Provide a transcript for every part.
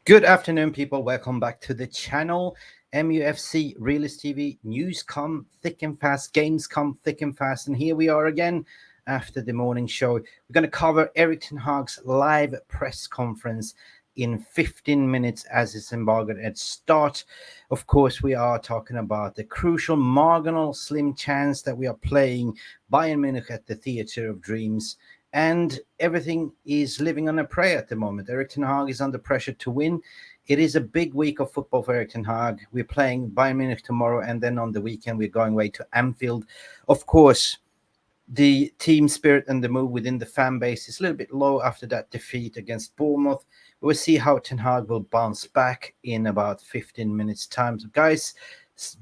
Good afternoon, people. Welcome back to the channel. Mufc Realist TV. News come thick and fast. Games come thick and fast. And here we are again after the morning show. We're going to cover Erik Ten Hag's live press conference in 15 minutes as it's embargoed at start. Of course, we are talking about the crucial, marginal, slim chance that we are playing Bayern Munich at the Theatre of Dreams. And everything is living on a prayer at the moment. Erik Ten Hag is under pressure to win. It is a big week of football for Erik Ten Hag. We're playing Bayern Munich tomorrow, and then on the weekend we're going away to Anfield. Of course, the team spirit and the mood within the fan base is a little bit low after that defeat against Bournemouth. We'll see how Ten Hag will bounce back in about 15 minutes' time. So guys,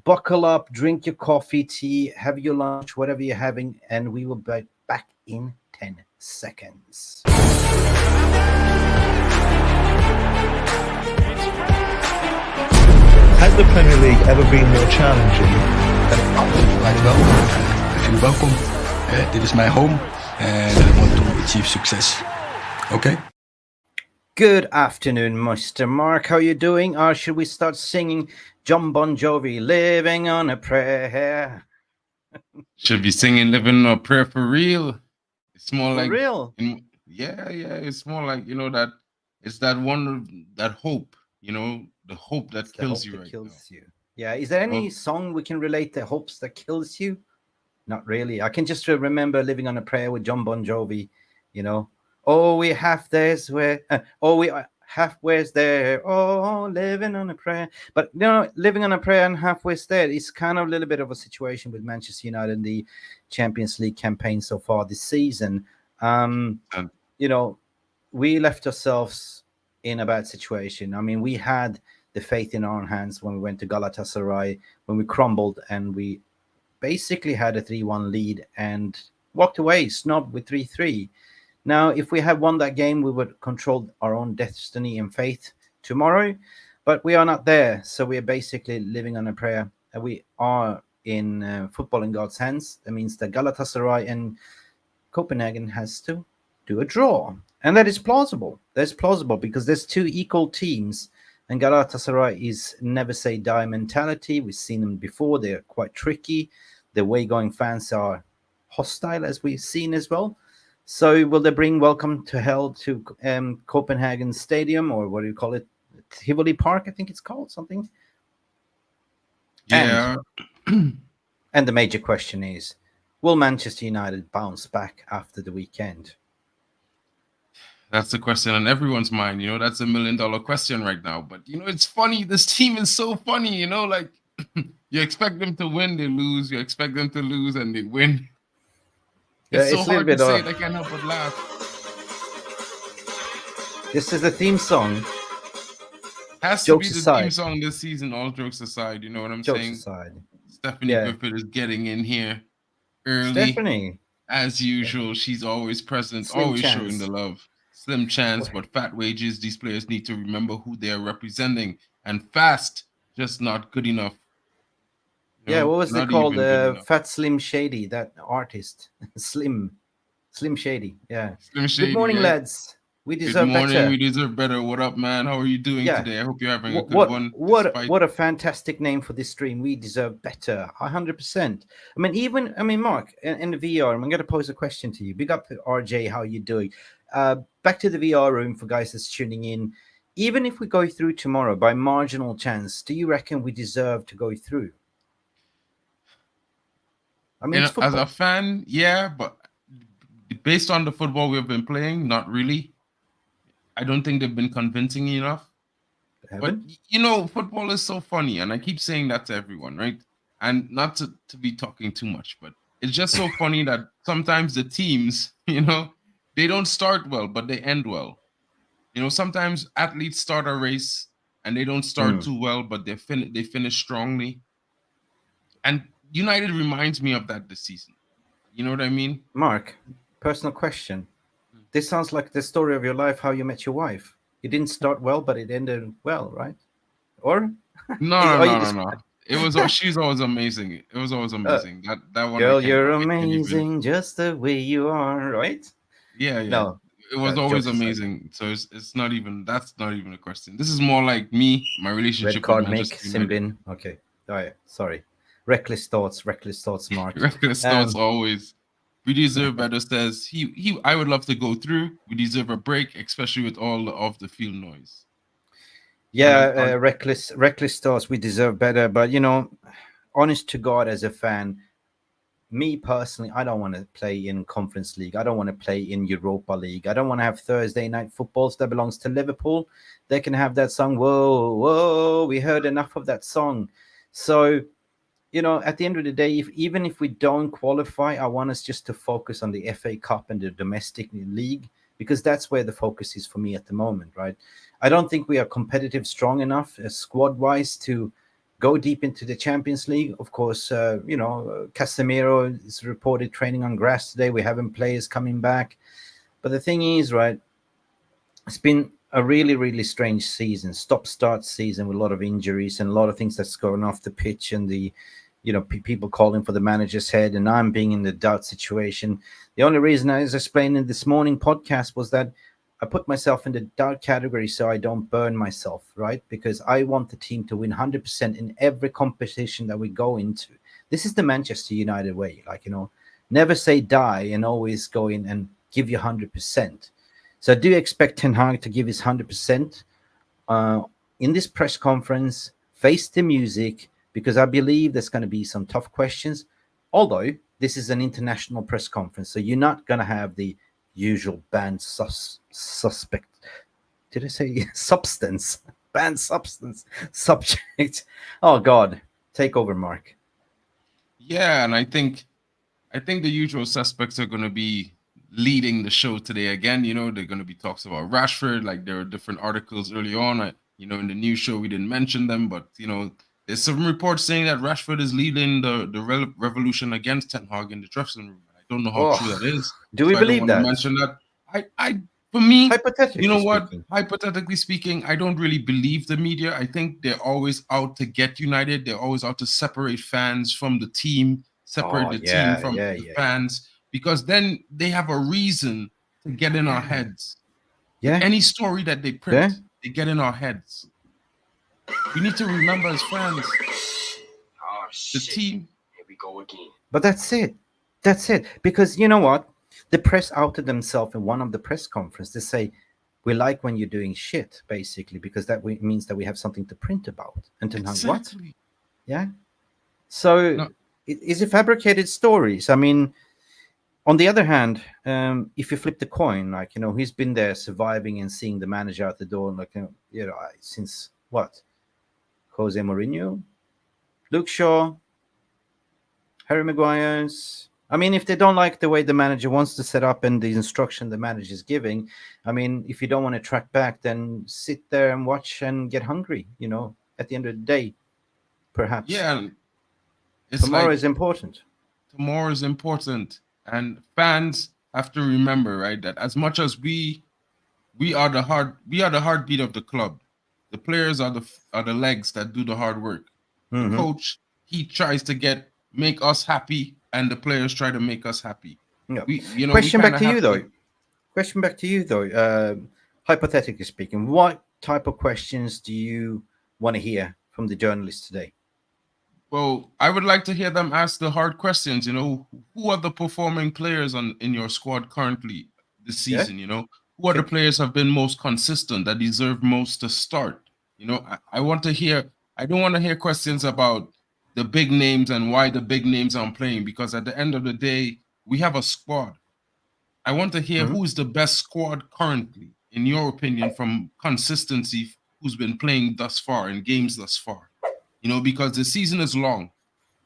buckle up, drink your coffee, tea, have your lunch, whatever you're having, and we will be back in 10 seconds. Has the Premier League ever been more challenging? Right, well, I feel welcome. Dit is my home and I want to achieve success. Okay? Good afternoon, Mr. Mark. How are you doing? Or should we start singing John Bon Jovi, Living on a Prayer? Should be singing Living on a Prayer for real. It's more For like real? Yeah. It's more like, that it's that one, that hope, the hope that kills you right now. Yeah. Is there any song we can relate to hopes that kills you? Not really. I can just remember Living on a Prayer with John Bon Jovi, Oh, we half there's where, we are halfway's there. Oh, living on a prayer. But, living on a prayer and halfway's there is kind of a little bit of a situation with Manchester United in the Champions League campaign so far this season. We left ourselves in a bad situation. I mean, we had the faith in our own hands when we went to Galatasaray, when we crumbled and we basically had a 3-1 lead and walked away, snubbed with 3-3. Now, if we had won that game, we would control our own destiny and fate tomorrow, but we are not there. So we are basically living on a prayer. We are in football in God's hands. That means that Galatasaray and Copenhagen has to do a draw. And that is plausible. That's plausible because there's two equal teams, and Galatasaray is never say die mentality. We've seen them before. They're quite tricky. The way-going fans are hostile, as we've seen as well. So will they bring welcome to hell to Copenhagen Stadium, or what do you call it? Tivoli Park, I think it's called something. Yeah. And the major question is, will Manchester United bounce back after the weekend? That's the question on everyone's mind. That's $1 million question right now. But, it's funny. This team is so funny, like you expect them to win, they lose. You expect them to lose and they win. It's so hard to say. I can't help but laugh. This is the theme song. Has to be the theme song this season, all jokes aside. You know what I'm saying? Jokes aside. Stephanie Griffith is getting in here early. Stephanie. As usual, she's always present, always showing the love. Slim chance, but fat wages. These players need to remember who they are representing. And fast, just not good enough. Yeah, what was it called? Fat Slim Shady, that artist. Slim Shady, yeah. Slim Shady, good morning, lads. We deserve better. We deserve better. What up, man? How are you doing today? I hope you're having a good one. What a fantastic name for this stream. We deserve better, 100%. Mark, in the VR, I'm going to pose a question to you. Big up, RJ, how are you doing? Back to the VR room for guys that's tuning in. Even if we go through tomorrow by marginal chance, do you reckon we deserve to go through? As a fan, yeah, but based on the football we've been playing, not really. I don't think they've been convincing enough. But, football is so funny, and I keep saying that to everyone, right? And not to be talking too much, but it's just so funny that sometimes the teams, they don't start well, but they end well. Sometimes athletes start a race, and they don't start too well, but they finish strongly. And United reminds me of that this season. You know what I mean? Mark, personal question. This sounds like the story of your life, how you met your wife. You didn't start well, but it ended well, right? Or? No. She's always amazing. It was always amazing. That one. Girl, you're amazing just the way you are, right? Yeah. No. It was always amazing. So that's not even a question. This is more like me, my relationship Red card with Manchester make United. Simbin. Okay. All right. Sorry. Reckless thoughts, Mark. Reckless thoughts always. We deserve better, says he. I would love to go through. We deserve a break, especially with all the off the field noise. Yeah, reckless thoughts. We deserve better, but honest to God, as a fan, me personally, I don't want to play in Conference League. I don't want to play in Europa League. I don't want to have Thursday night footballs. That belongs to Liverpool. They can have that song. Whoa, whoa, we heard enough of that song. So, at the end of the day, even if we don't qualify, I want us just to focus on the FA Cup and the domestic league, because that's where the focus is for me at the moment, right? I don't think we are competitive, strong enough squad-wise to go deep into the Champions League. Of course, Casemiro is reported training on grass today. We're having players coming back. But the thing is, right, it's been a really, really strange season, stop-start season with a lot of injuries and a lot of things that's going off the pitch, and the, people calling for the manager's head, and I'm being in the doubt situation. The only reason, I was explaining in this morning podcast, was that I put myself in the doubt category so I don't burn myself, right? Because I want the team to win 100% in every competition that we go into. This is the Manchester United way, never say die and always go in and give you 100%. So I do expect Ten Hag to give his 100% in this press conference, face the music, because I believe there's going to be some tough questions. Although this is an international press conference, so you're not going to have the usual banned suspect. Did I say substance? Banned substance subject. Oh God, take over, Mark. Yeah, and I think the usual suspects are going to be leading the show today again. They're going to be talks about Rashford. Like, there are different articles early on. In the news show we didn't mention them, but there's some reports saying that Rashford is leading the revolution against Ten Hag in the dressing room. I don't know how true that is. Do we believe that? Mention that. For me, hypothetically, you know what? Hypothetically speaking, I don't really believe the media. I think they're always out to get United. They're always out to separate fans from the team, team from the fans, because then they have a reason to get in our heads. Yeah. Any story that they print, they get in our heads. We need to remember as fans, the team. Here we go again. But that's it. That's it. Because you know what? The press outed themselves in one of the press conferences to say, we like when you're doing shit, basically, because that means that we have something to print about. And to what? Yeah. So is it fabricated stories? I mean, on the other hand, if you flip the coin, he's been there surviving and seeing the manager out the door, since what? Jose Mourinho, Luke Shaw, Harry Maguire's. I mean, if they don't like the way the manager wants to set up and the instruction the manager is giving, I mean, if you don't want to track back, then sit there and watch and get hungry, at the end of the day, perhaps. Yeah. Tomorrow is important. Tomorrow is important. And fans have to remember, right, that as much as we are the heartbeat of the club, the players are the legs that do the hard work. Mm-hmm. The coach, he tries to make us happy, and the players try to make us happy. Yeah. Question back to you though. Hypothetically speaking, what type of questions do you want to hear from the journalists today? Well, I would like to hear them ask the hard questions. Who are the performing players in your squad currently this season? Yeah. Who are the players have been most consistent, that deserve most to start? I want to hear. I don't want to hear questions about the big names and why the big names aren't playing, because at the end of the day, we have a squad. I want to hear who is the best squad currently, in your opinion, from consistency, who's been playing thus far in games thus far. Because the season is long.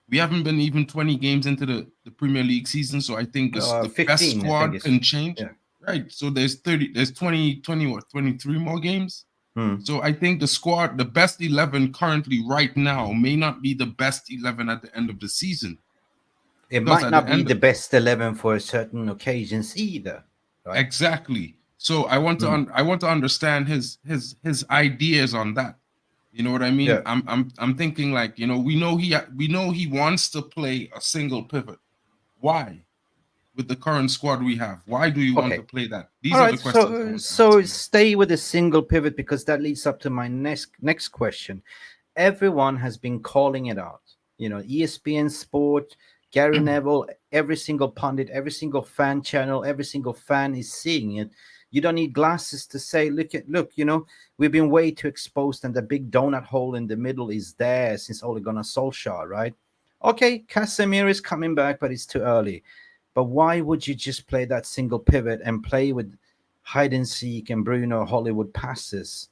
We haven't been even 20 games into the Premier League season, so I think the 15, best squad can change. Yeah. Right. So there's 23 more games. So I think the best 11 currently right now may not be the best 11 at the end of the season. It might not be the best 11 for certain occasions either. Right? Exactly. So I want to understand his ideas on that. You know what I mean? Yeah. I'm thinking we know he wants to play a single pivot. Why? with the current squad we have? Why do you want to play that? These All are right, the questions. so stay with a single pivot, because that leads up to my next question. Everyone has been calling it out. ESPN Sport, Gary Neville, every single pundit, every single fan channel, every single fan is seeing it. You don't need glasses to say, look, we've been way too exposed, and the big donut hole in the middle is there since Ole Gunnar Solskjaer, right? Okay, Casemiro is coming back, but it's too early. But why would you just play that single pivot and play with hide and seek and Bruno Hollywood passes?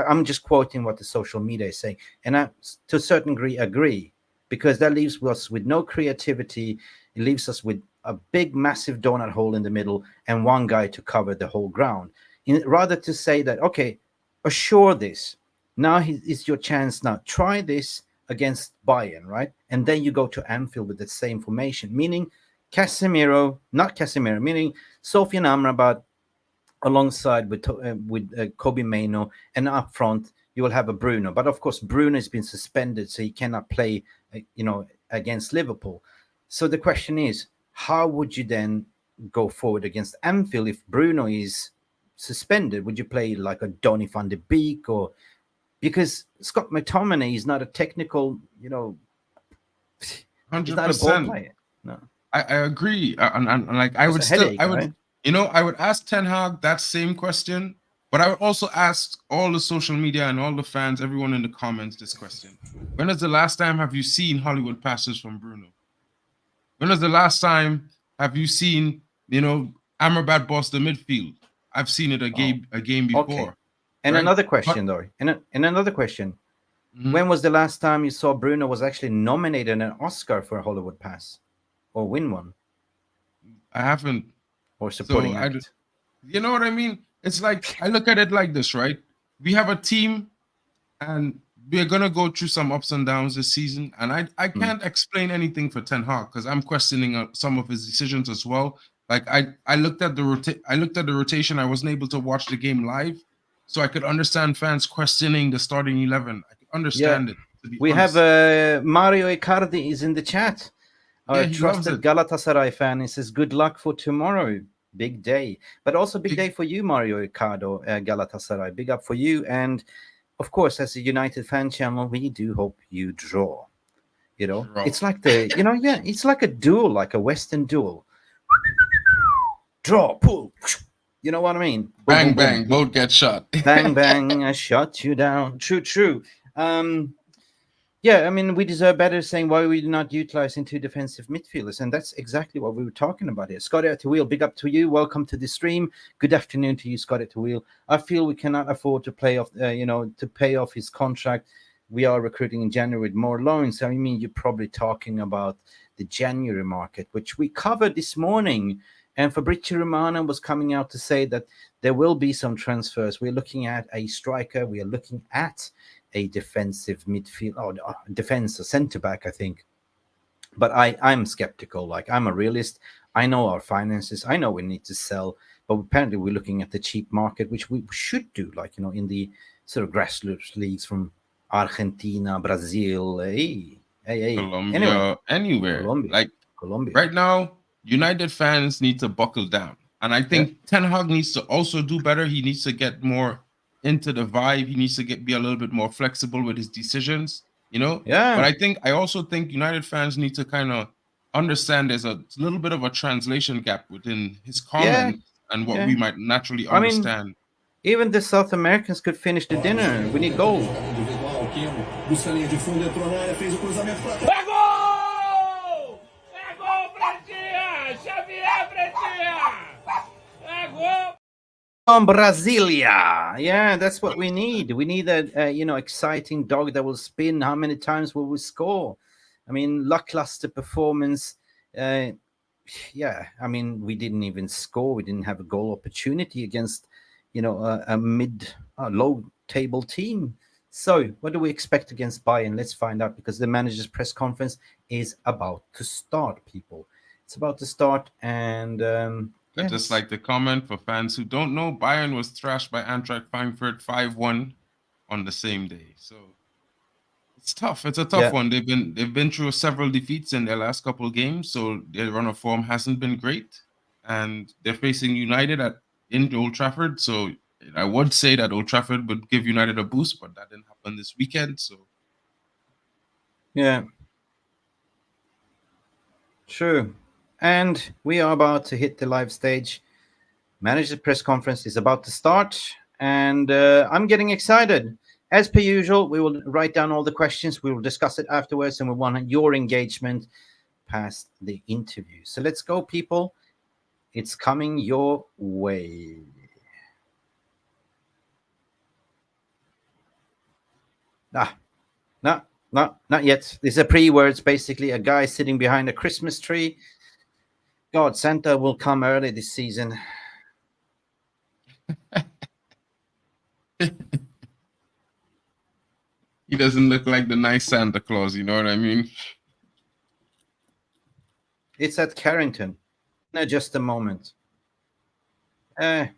I'm just quoting what the social media is saying, and I, to a certain degree, agree, because that leaves us with no creativity. It leaves us with a big, massive donut hole in the middle and one guy to cover the whole ground. Rather to say that, okay, assure this. Now is your chance. Now try this against Bayern, right? And then you go to Anfield with the same formation, meaning Casemiro, meaning Sofian Amrabat alongside with Kobbie Manioo, and up front you will have a Bruno. But of course, Bruno has been suspended, so he cannot play, against Liverpool. So the question is, how would you then go forward against Anfield if Bruno is suspended? Would you play like a Donny van de Beek, or because Scott McTominay is not a technical, 100%. He's not a ball player. No, I agree, and like I would still, I would, right? I would ask Ten Hag that same question, but I would also ask all the social media and all the fans, everyone in the comments, this question: when is the last time have you seen Hollywood passes from Bruno? When was the last time have you seen, Amrabat boss the midfield? I've seen it a game before. Okay. And right? another question, though. And another question. Mm-hmm. When was the last time you saw Bruno was actually nominated an Oscar for a Hollywood pass or win one? I haven't. Or supporting act. You know what I mean? It's like, I look at it like this, right? We have a team, and we're going to go through some ups and downs this season. And I can't explain anything for Ten Hag, because I'm questioning some of his decisions as well. Like I looked at the rotation. I wasn't able to watch the game live, so I could understand fans questioning the starting 11. I could understand it. We honest. have Mario Icardi is in the chat. Our trusted Galatasaray fan. He says, good luck for tomorrow. Big day. But also big day for you, Mario Icardo, Galatasaray. Big up for you. And of course, as a United fan channel, we do hope you draw. It's like it's like a duel, like a Western duel. Draw, pull. You know what I mean? Bang, boom, bang, both get shot. Bang, bang, I shot you down. True. Yeah, I mean, we deserve better, saying why we're not utilizing two defensive midfielders. And that's exactly what we were talking about here. Scott at the wheel, big up to you. Welcome to the stream. Good afternoon to you, Scott at the wheel. I feel we cannot afford to play off, to pay off his contract. We are recruiting in January with more loans. So, I mean, you're probably talking about the January market, which we covered this morning. And Fabrizio Romano was coming out to say that there will be some transfers. We're looking at a striker. We are looking at a defensive midfield, defense, a centre back, I think. But I'm skeptical. Like, I'm a realist. I know our finances. I know we need to sell. But apparently we're looking at the cheap market, which we should do, like, in the sort of grassroots leagues from Argentina, Brazil, Colombia, anywhere. Colombia. Right now, United fans need to buckle down. And I think Ten Hag needs to also do better. He needs to get more into the vibe. He needs to be a little bit more flexible with his decisions, Yeah. But I also think United fans need to kind of understand there's a little bit of a translation gap within his comments and what we might naturally understand. I mean, even the South Americans could finish the dinner. We need gold. From Brasilia. Yeah, that's what we need. We need a exciting dog that will spin. How many times will we score? I mean, lackluster performance. I mean, we didn't even score. We didn't have a goal opportunity against, a low table team. So what do we expect against Bayern? Let's find out, because the manager's press conference is about to start, people. It's about to start, and just like the comment for fans who don't know, Bayern was thrashed by Eintracht Frankfurt 5-1 on the same day. So It's tough. It's a tough one. They've been through several defeats in their last couple of games, so their run of form hasn't been great. And they're facing United in Old Trafford, so I would say that Old Trafford would give United a boost, but that didn't happen this weekend. So yeah, true. And we are about to hit the live stage. Manager's press conference is about to start, and I'm getting excited. As per usual, we will write down all the questions. We will discuss it afterwards, and we want your engagement past the interview. So let's go, people. It's coming your way. No, not yet. These are pre-words, basically. A guy sitting behind a Christmas tree. God, Santa will come early this season. he doesn't look like the nice Santa Claus, you know what I mean? It's at Carrington. No, just a moment. Yeah,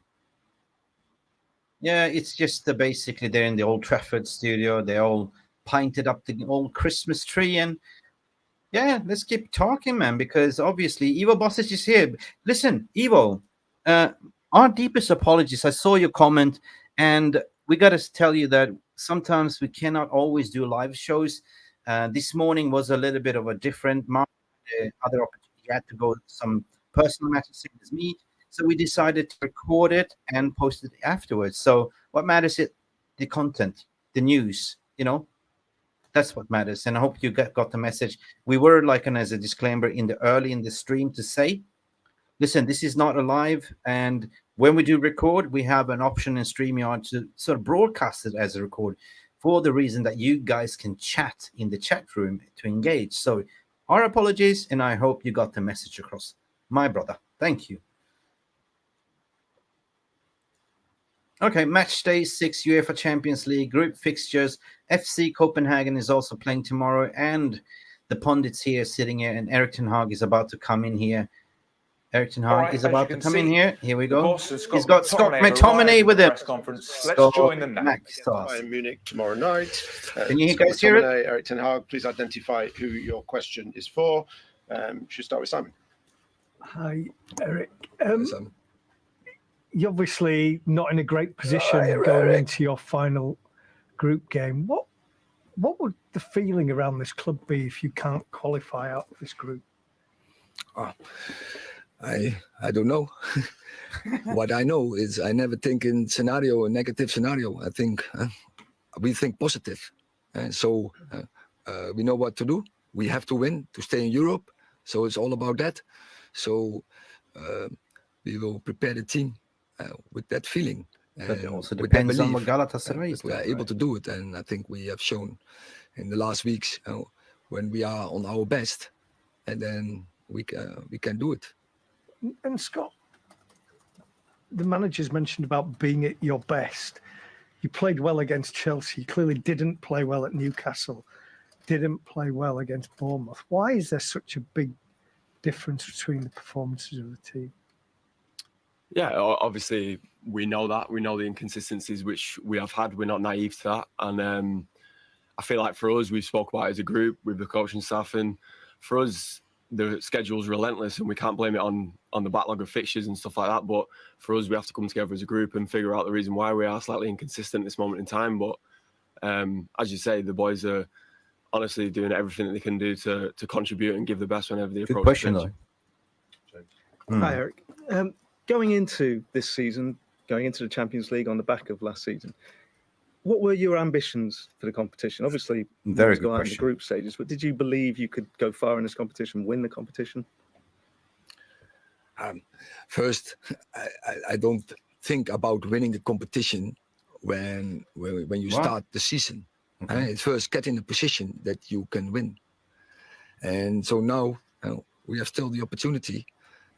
it's just basically they're in the Old Trafford studio. They all painted up the old Christmas tree, and yeah, let's keep talking, man, because obviously Ivo Bosic is here. Listen, Ivo, our deepest apologies. I saw your comment, and we got to tell you that sometimes we cannot always do live shows. This morning was a little bit of a different mark. Other opportunity, you had to go some personal matters, same as me. So we decided to record it and post it afterwards. So what matters is the content, the news, that's what matters. And I hope you got the message. We were as a disclaimer early in the stream to say, listen, this is not a live. And when we do record, we have an option in StreamYard to sort of broadcast it as a record for the reason that you guys can chat in the chat room to engage. So our apologies, and I hope you got the message across, my brother. Thank you. Okay, match day 6, UEFA Champions League group fixtures. FC Copenhagen is also playing tomorrow, and the pundits here sitting here, and Erik Ten Hag is about to come in here. Erik Ten Hag is about to come in here. Here we go. He's got Scott McTominay with him. Let's join them now. Bayern Munich tomorrow night. Can you guys hear it? Erik Ten Hag, please identify who your question is for. Should start with Simon. Hi, Erik. You're obviously not in a great position going into your final group game. What would the feeling around this club be if you can't qualify out of this group? I don't know. What I know is I never think in a negative scenario. I think we think positive. And so we know what to do. We have to win to stay in Europe. So it's all about that. So we will prepare the team with that feeling. But it also depends on what Galatasaray is. We are able to do it. And I think we have shown in the last weeks when we are on our best, and then we can do it. And Scott, the manager's mentioned about being at your best. You played well against Chelsea. You clearly didn't play well at Newcastle. Didn't play well against Bournemouth. Why is there such a big difference between the performances of the team? Yeah, obviously we know that. We know the inconsistencies which we have had. We're not naive to that. And I feel like for us, we spoke about it as a group with the coaching staff. And for us, the schedule's relentless and we can't blame it on the backlog of fixtures and stuff like that. But for us, we have to come together as a group and figure out the reason why we are slightly inconsistent at this moment in time. But as you say, the boys are honestly doing everything that they can do to contribute and give the best whenever they approach. Good question, though. Hi, Erik. Going into this season, going into the Champions League on the back of last season, what were your ambitions for the competition? Obviously, very good question. In the group stages, but did you believe you could go far in this competition, win the competition? First, I don't think about winning the competition when you start the season. Okay. It's first get in a position that you can win. And so now we have still the opportunity.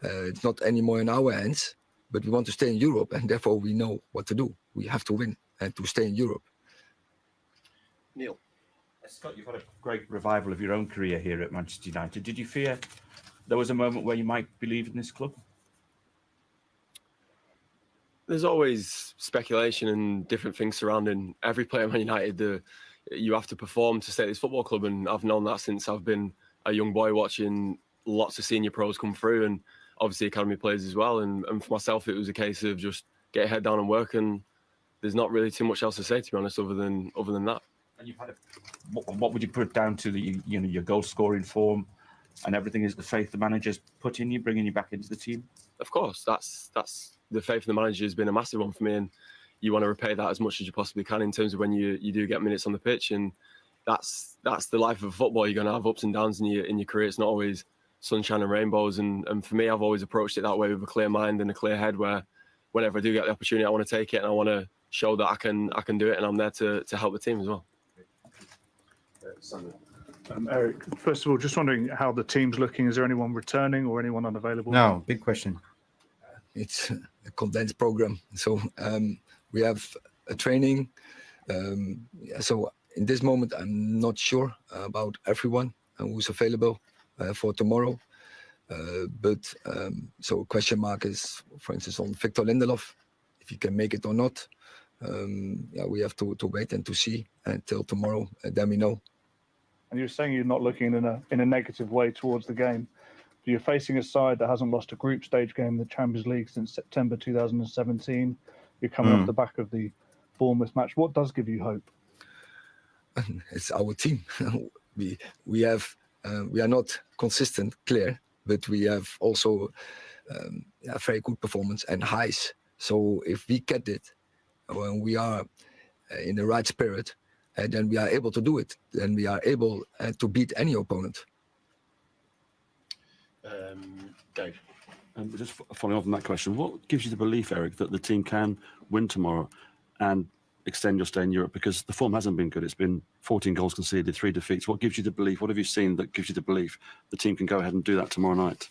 It's not anymore in our hands, but we want to stay in Europe, and therefore we know what to do. We have to win and to stay in Europe. Neil. Scott, you've had a great revival of your own career here at Manchester United. Did you fear there was a moment where you might believe in this club? There's always speculation and different things surrounding every player at Man United. you have to perform to stay at this football club, and I've known that since I've been a young boy, watching lots of senior pros come through, and obviously academy players as well. And for myself, it was a case of just get your head down and work, and there's not really too much else to say, to be honest, other than that. And you've had what would you put down to your goal scoring form and everything? Is the faith the manager's put in you, bringing you back into the team? Of course, that's the faith of the manager has been a massive one for me, and you want to repay that as much as you possibly can in terms of when you do get minutes on the pitch. And that's the life of football. You're going to have ups and downs in your career. It's not always sunshine and rainbows. And for me, I've always approached it that way, with a clear mind and a clear head, where whenever I do get the opportunity, I want to take it, and I want to show that I can do it, and I'm there to help the team as well. Eric, first of all, just wondering how the team's looking. Is there anyone returning or anyone unavailable? No, big question. It's a condensed program, so we have a training. So in this moment, I'm not sure about everyone who's available for tomorrow. But so question mark is, for instance, on Victor Linderlof, if he can make it or not. We have to wait and to see until tomorrow. Then we know. And you're saying you're not looking in a negative way towards the game. But you're facing a side that hasn't lost a group stage game in the Champions League since September 2017. You're coming off the back of the Bournemouth match. What does give you hope? It's our team. we are not consistent, clear, but we have also a very good performance and highs. So if we get it, when we are in the right spirit, then we are able to do it. Then we are able to beat any opponent. Dave. Just following on from that question, what gives you the belief, Eric, that the team can win tomorrow and extend your stay in Europe? Because the form hasn't been good. It's been 14 goals conceded, 3 defeats. What gives you the belief? What have you seen that gives you the belief the team can go ahead and do that tomorrow night?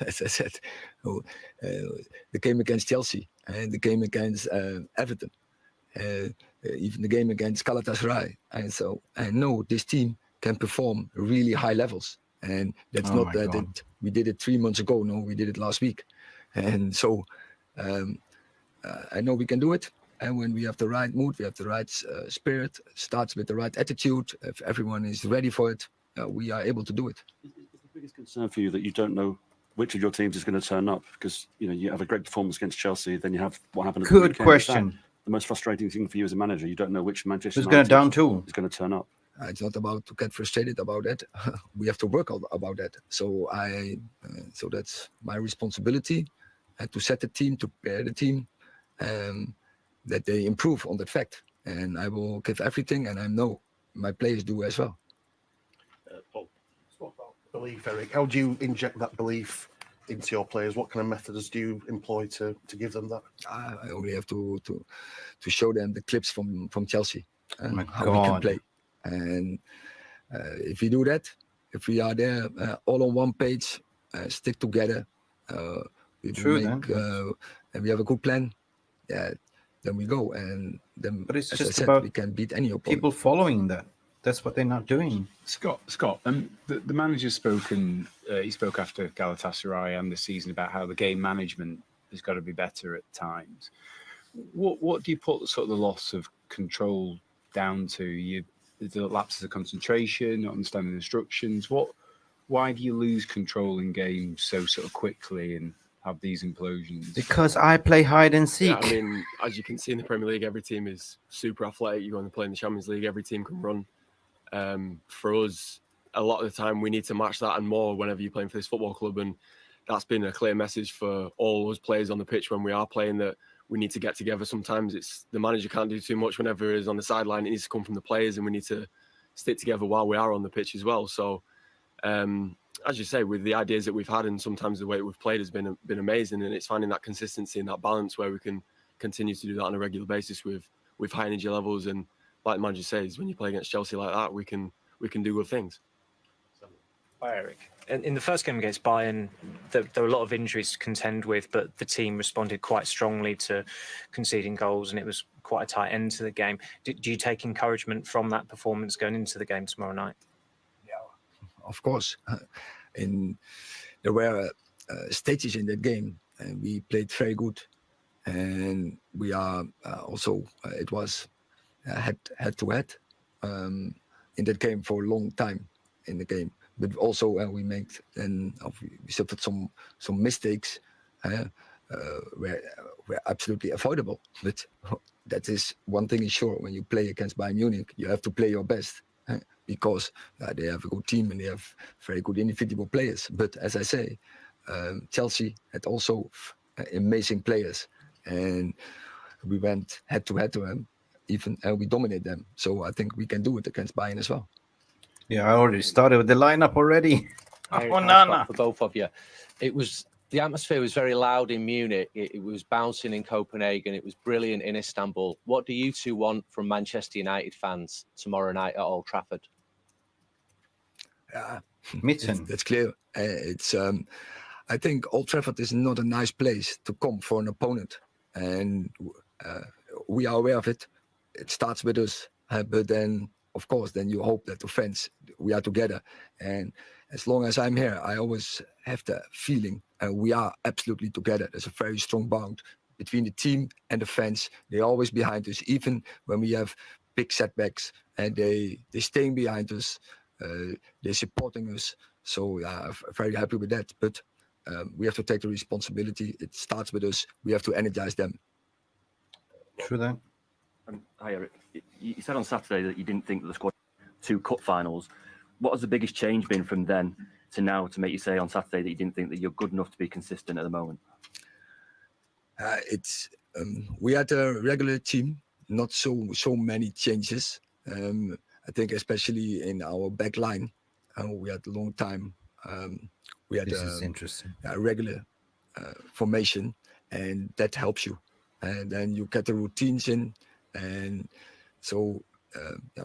As I said, the game against Chelsea and the game against Everton, even the game against Galatasaray. And so I know this team can perform really high levels. And that's not that we did it 3 months ago. No, we did it last week. And so I know we can do it. And when we have the right mood, we have the right spirit, starts with the right attitude. If everyone is ready for it, we are able to do it. Is the biggest concern for you that you don't know which of your teams is going to turn up? Because you have a great performance against Chelsea, then you have what happened at the weekend. Good question. The most frustrating thing for you as a manager, you don't know which Manchester Who's going to down tool is going to turn up. It's not about to get frustrated about that. We have to work about that. So so that's my responsibility, to set the team, to prepare the team, that they improve on that fact. And I will give everything, and I know my players do as well. Paul. What about belief, Eric? How do you inject that belief into your players? What kind of methods do you employ to give them that? I only have to show them the clips from Chelsea, how we can play. And if we do that, if we are there all on one page, stick together, and we have a good plan, then we go. And then, but it's as just I said, about we can beat any opponent. people following that. That's what they're not doing. Scott, the manager's spoken. He spoke after Galatasaray and the season about how the game management has got to be better at times. What do you put sort of the loss of control down to? The lapses of concentration, not understanding instructions. Why do you lose control in games so sort of quickly and have these implosions? Because I play hide and seek. Yeah, I mean, as you can see in the Premier League, every team is super athletic. You go and play in the Champions League, every team can run. For us, a lot of the time, we need to match that and more whenever you're playing for this football club. And that's been a clear message for all those players on the pitch when we are playing, that we need to get together. Sometimes it's the manager can't do too much whenever he's on the sideline. It needs to come from the players, and we need to stick together while we are on the pitch as well. So, as you say, with the ideas that we've had and sometimes the way we've played has been amazing, and it's finding that consistency and that balance where we can continue to do that on a regular basis with high energy levels. And like the manager says, when you play against Chelsea like that, we can do good things. Hi, Eric. In the first game against Bayern, there were a lot of injuries to contend with, but the team responded quite strongly to conceding goals, and it was quite a tight end to the game. Do you take encouragement from that performance going into the game tomorrow night? Yeah, of course. There were stages in that game, and we played very good. And we are also, it was head to head. in that game for a long time in the game. But also we made and we suffered some mistakes were absolutely avoidable. But that is one thing is sure: when you play against Bayern Munich, you have to play your best because they have a good team and they have very good individual players. But as I say, Chelsea had also amazing players, and we went head to head to them, even and we dominate them. So I think we can do it against Bayern as well. Yeah, I already started with the lineup already. Eric, Oh, Nana. for both of you. The atmosphere was very loud in Munich. It was bouncing in Copenhagen. It was brilliant in Istanbul. What do you two want from Manchester United fans tomorrow night at Old Trafford? That's clear. It's I think Old Trafford is not a nice place to come for an opponent, and we are aware of it. It starts with us, but then of course, then you hope that the fans, we are together. And as long as I'm here, I always have the feeling we are absolutely together. There's a very strong bond between the team and the fans. They're always behind us, even when we have big setbacks, and they're staying behind us. They're supporting us. So I'm very happy with that. But we have to take the responsibility. It starts with us. We have to energize them. True that. Hi, Erik. You said on Saturday that you didn't think that the squad had 2 cup finals. What has the biggest change been from then to now to make you say on Saturday that you didn't think that you're good enough to be consistent at the moment? We had a regular team, not so many changes. I think especially in our back line, we had a long time. We had this is interesting. A regular formation, and that helps you. And then you get the routines in, and so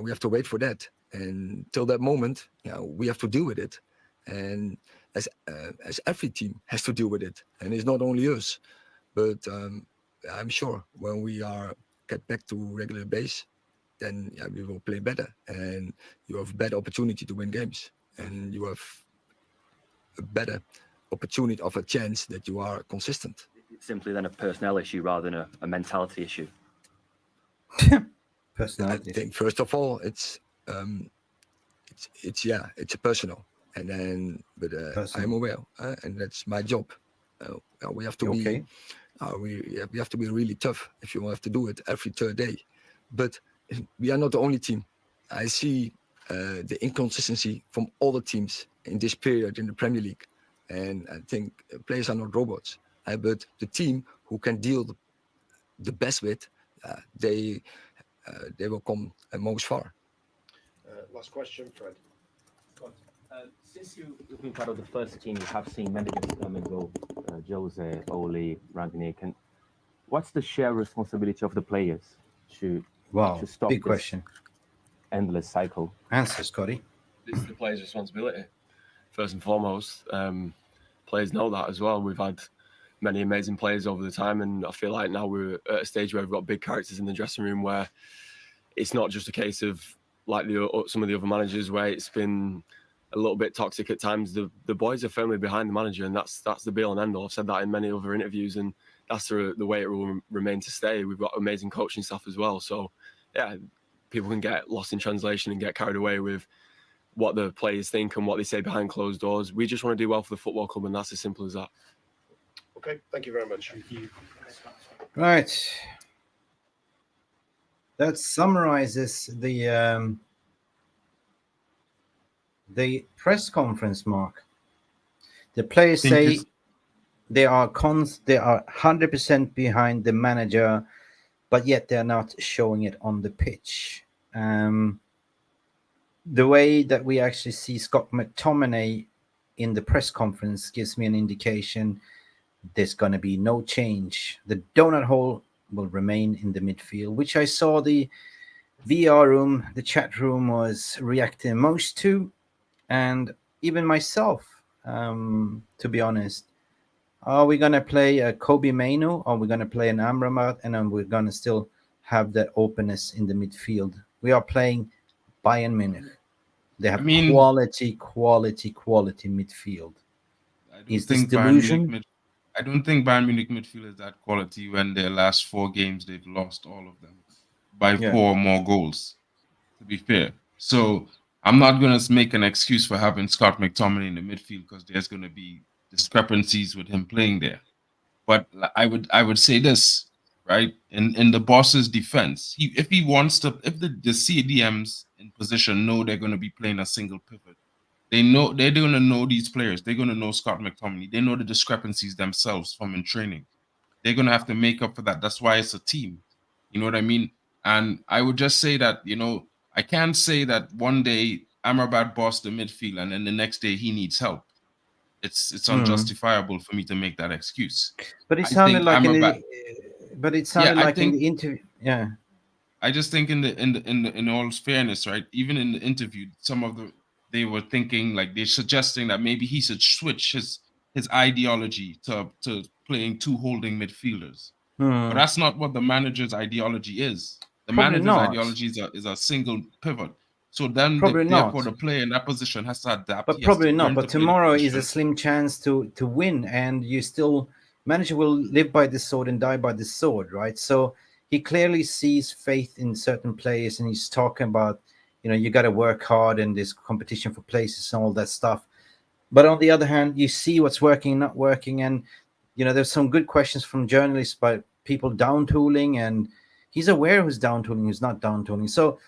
we have to wait for that. And till that moment, we have to deal with it. And as every team has to deal with it, and it's not only us, but I'm sure when we get back to regular base, then we will play better, and you have a better opportunity to win games, and you have a better opportunity of a chance that you are consistent. It's simply then a personnel issue rather than a mentality issue. Personality. I think first of all, it's a personal, and then but I'm aware, and that's my job. We have to be we have to be really tough if you have to do it every third day. But we are not the only team. I see the inconsistency from all the teams in this period in the Premier League, and I think players are not robots. But the team who can deal the best with, they will come most far. Last question, Fred. Since you've been part of the first team, you have seen managers come and go, Jose, Ole, Rangnick. What's the shared responsibility of the players to stop big this question. Endless cycle? Answer, Scotty. This is the players' responsibility, first and foremost. Players know that as well. We've had many amazing players over the time, and I feel like now we're at a stage where we've got big characters in the dressing room where it's not just a case of like some of the other managers where it's been a little bit toxic at times. The boys are firmly behind the manager, and that's the be all and end all. I've said that in many other interviews, and that's the way it will remain to stay. We've got amazing coaching staff as well. So yeah, people can get lost in translation and get carried away with what the players think and what they say behind closed doors. We just want to do well for the football club, and that's as simple as that. Okay, thank you very much. Thank you. Right. That summarizes the press conference, Mark. The players say they are 100% behind the manager, but yet they're not showing it on the pitch. The way that we actually see Scott McTominay in the press conference gives me an indication there's going to be no change. The donut hole will remain in the midfield, which I saw the VR room, the chat room was reacting most to, and even myself, to be honest. Are we going to play a Kobbie Manioo? Are we going to play an Amrabat? And then we're going to still have that openness in the midfield. We are playing Bayern Munich. They have quality midfield. Is this delusion? I don't think Bayern Munich midfield is that quality when their last 4 games they've lost all of them by 4 or more goals. to be fair. So I'm not going to make an excuse for having Scott McTominay in the midfield because there's going to be discrepancies with him playing there. But I would say this, right? In the boss's defense, if he wants to, if the CDMs in position know they're going to be playing a single pivot, they know they're going to know these players. They're going to know Scott McTominay. They know the discrepancies themselves from in training. They're going to have to make up for that. That's why it's a team. You know what I mean? And I would just say that, I can't say that one day Amrabat bossed the midfield and then the next day he needs help. It's unjustifiable for me to make that excuse. But it sounded like in the interview. Yeah. I just think in all fairness, right? Even in the interview, they were thinking, like, they're suggesting that maybe he should switch his ideology to playing two holding midfielders. But that's not what the manager's ideology is. The manager's ideology is a single pivot. So then therefore the player in that position has to adapt. But probably not. But tomorrow is a slim chance to win, and manager will live by the sword and die by the sword, right? So he clearly sees faith in certain players, and he's talking about, you got to work hard and there's competition for places and all that stuff. But on the other hand, you see what's working, not working, and there's some good questions from journalists about people down tooling, and he's aware who's down tooling, who's not down tooling. So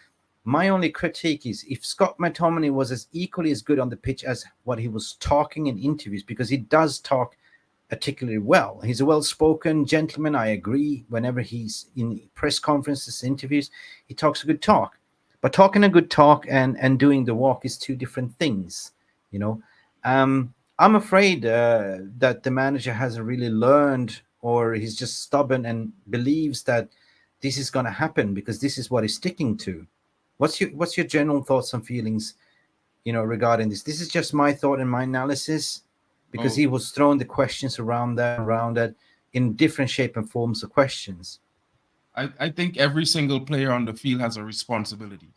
my only critique is if Scott McTominay was equally as good on the pitch as what he was talking in interviews, because he does talk particularly well. He's a well-spoken gentleman. I agree. Whenever he's in press conferences, interviews, he talks a good talk. But talking a good talk and doing the walk is two different things. I'm afraid that the manager hasn't really learned, or he's just stubborn and believes that this is going to happen because this is what he's sticking to. What's your general thoughts and feelings, regarding this? This is just my thought and my analysis, because he was throwing the questions around that in different shape and forms of questions. I think every single player on the field has a responsibility.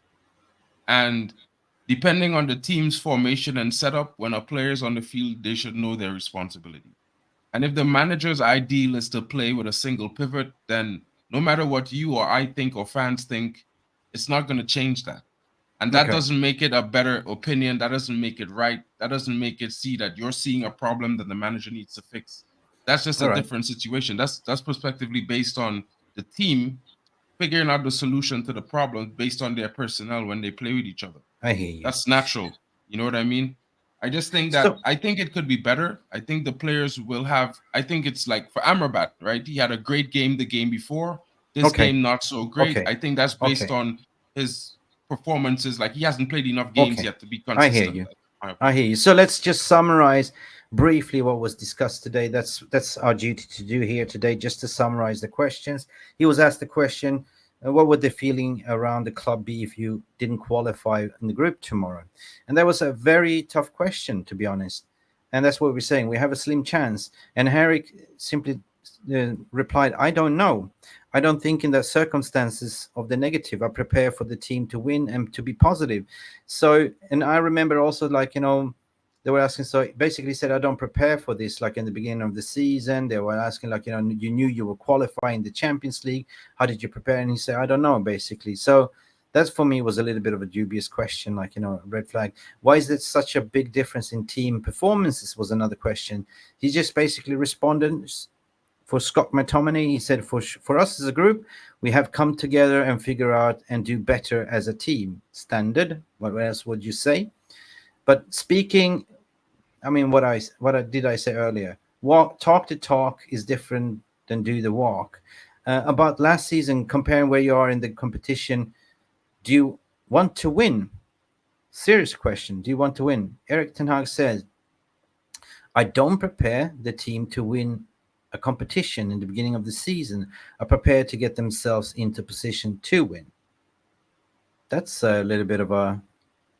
And depending on the team's formation and setup, when a player is on the field, they should know their responsibility. And if the manager's ideal is to play with a single pivot, then no matter what you or I think or fans think, it's not going to change that. And that doesn't make it a better opinion. That doesn't make it right. That doesn't make it see that you're seeing a problem that the manager needs to fix. That's just a different situation. That's prospectively based on the team figuring out the solution to the problem based on their personnel when they play with each other. I hear you. That's natural. You know what I mean? I just think that I think it could be better. I think the players will have. I think it's like for Amrabat, right? He had a great game the game before. This game not so great. I think that's based on his performances. Like, he hasn't played enough games yet to be consistent. I hear you. So let's just summarize briefly what was discussed today. That's our duty to do here today, just to summarize the questions. He was asked the question, what would the feeling around the club be if you didn't qualify in the group tomorrow? And that was a very tough question, to be honest. And that's what we're saying. We have a slim chance. And Erik simply replied, I don't know. I don't think in the circumstances of the negative, I prepare for the team to win and to be positive. So, and I remember also, like, they were asking, so basically said, I don't prepare for this, like in the beginning of the season. They were asking, like, you knew you were qualifying the Champions League. How did you prepare? And he said, I don't know, basically. So that for me was a little bit of a dubious question, like, red flag. Why is there such a big difference in team performances was another question. He just basically responded for Scott McTominay. He said, for us as a group, we have come together and figure out and do better as a team. Standard. What else would you say? But speaking, I mean, what did I say earlier? Talk the talk is different than do the walk. About last season, comparing where you are in the competition, do you want to win? Serious question. Do you want to win? Erik Ten Hag says, I don't prepare the team to win a competition in the beginning of the season. I prepare to get themselves into position to win. That's a little bit of a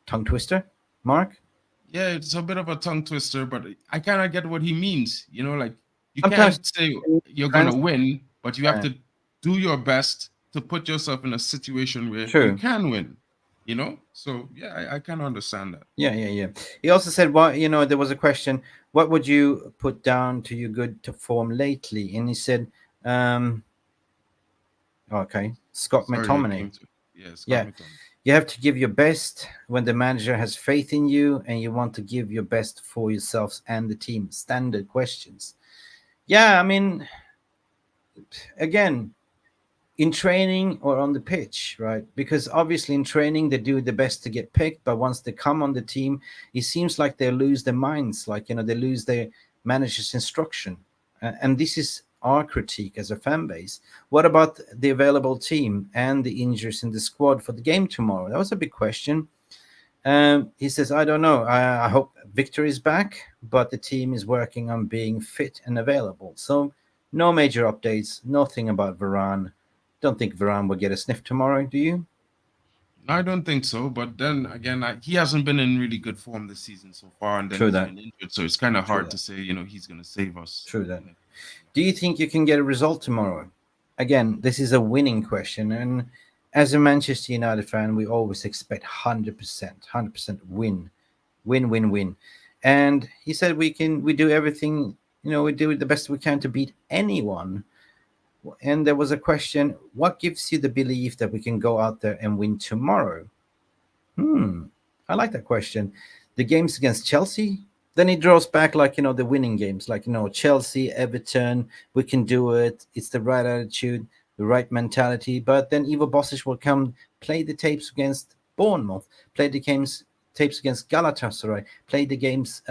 tongue twister. Mark? Yeah, it's a bit of a tongue twister, but I kind of get what he means. Like, you can't say you're going to win, but you have to do your best to put yourself in a situation where you can win. So yeah, I kind of understand that. Yeah. He also said, well, there was a question, what would you put down to your good form lately? And he said, Scott McTominay. Yes. Yeah. You have to give your best when the manager has faith in you, and you want to give your best for yourselves and the team. Standard questions. Yeah, I mean, again, in training or on the pitch, right? Because obviously in training they do the best to get picked, but once they come on the team, it seems like they lose their minds, like, you know, they lose their manager's instruction. And this is our critique as a fan base. What about the available team and the injuries in the squad for the game tomorrow? That was a big question. He says, I don't know. I hope Victor is back, but the team is working on being fit and available. So no major updates, nothing about Varane. Don't think Varane will get a sniff tomorrow, do you? I don't think so. But then again, he hasn't been in really good form this season so far, and then True he's that. been injured, so it's kind of True hard that. to say, you know, he's going to save us. True that. Do you think you can get a result tomorrow? Again, this is a winning question, and as a Manchester United fan, we always expect 100% win. And he said we do everything, you know, we do the best we can to beat anyone. And there was a question, what gives you the belief that we can go out there and win tomorrow? I like that question. The games against Chelsea, then he draws back, like, you know, the winning games, like, you know, Chelsea, Everton, we can do it. It's the right attitude, the right mentality. But then Ivo Bosic will come play the tapes against Bournemouth, play the tapes against Galatasaray, play the games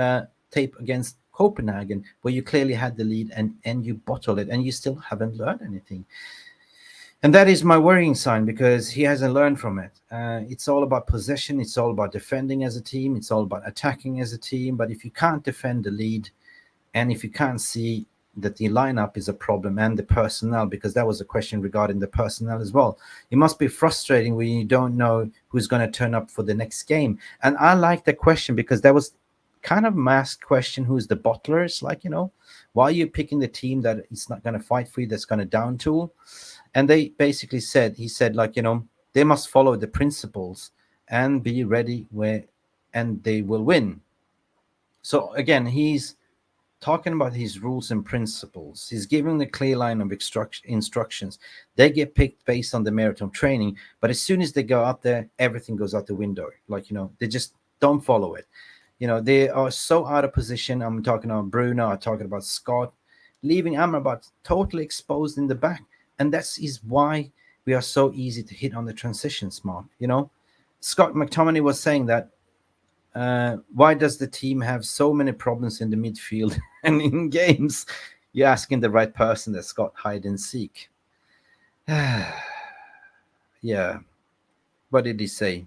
tape against Copenhagen, where you clearly had the lead and you bottled it, and you still haven't learned anything. And that is my worrying sign, because he hasn't learned from it. It's all about possession. It's all about defending as a team. It's all about attacking as a team. But if you can't defend the lead, and if you can't see that the lineup is a problem and the personnel, because that was a question regarding the personnel as well, it must be frustrating when you don't know who's going to turn up for the next game. And I like the question, because that was kind of masked question, who's the bottlers, like, you know, why are you picking the team that is not going to fight for you, that's going to down tool? And they basically said, he said, like, you know, they must follow the principles and be ready and they will win. So again, he's talking about his rules and principles. He's giving the clear line of instructions. They get picked based on the merit of training, but as soon as they go out there, everything goes out the window. Like, you know, they just don't follow it. You know, they are so out of position. I'm talking about Bruno, I'm talking about Scott, leaving Amrabat totally exposed in the back. And that is why we are so easy to hit on the transitions, Mark. You know, Scott McTominay was saying that, why does the team have so many problems in the midfield and in games? You're asking the right person. That Scott hide and seek. Yeah. What did he say?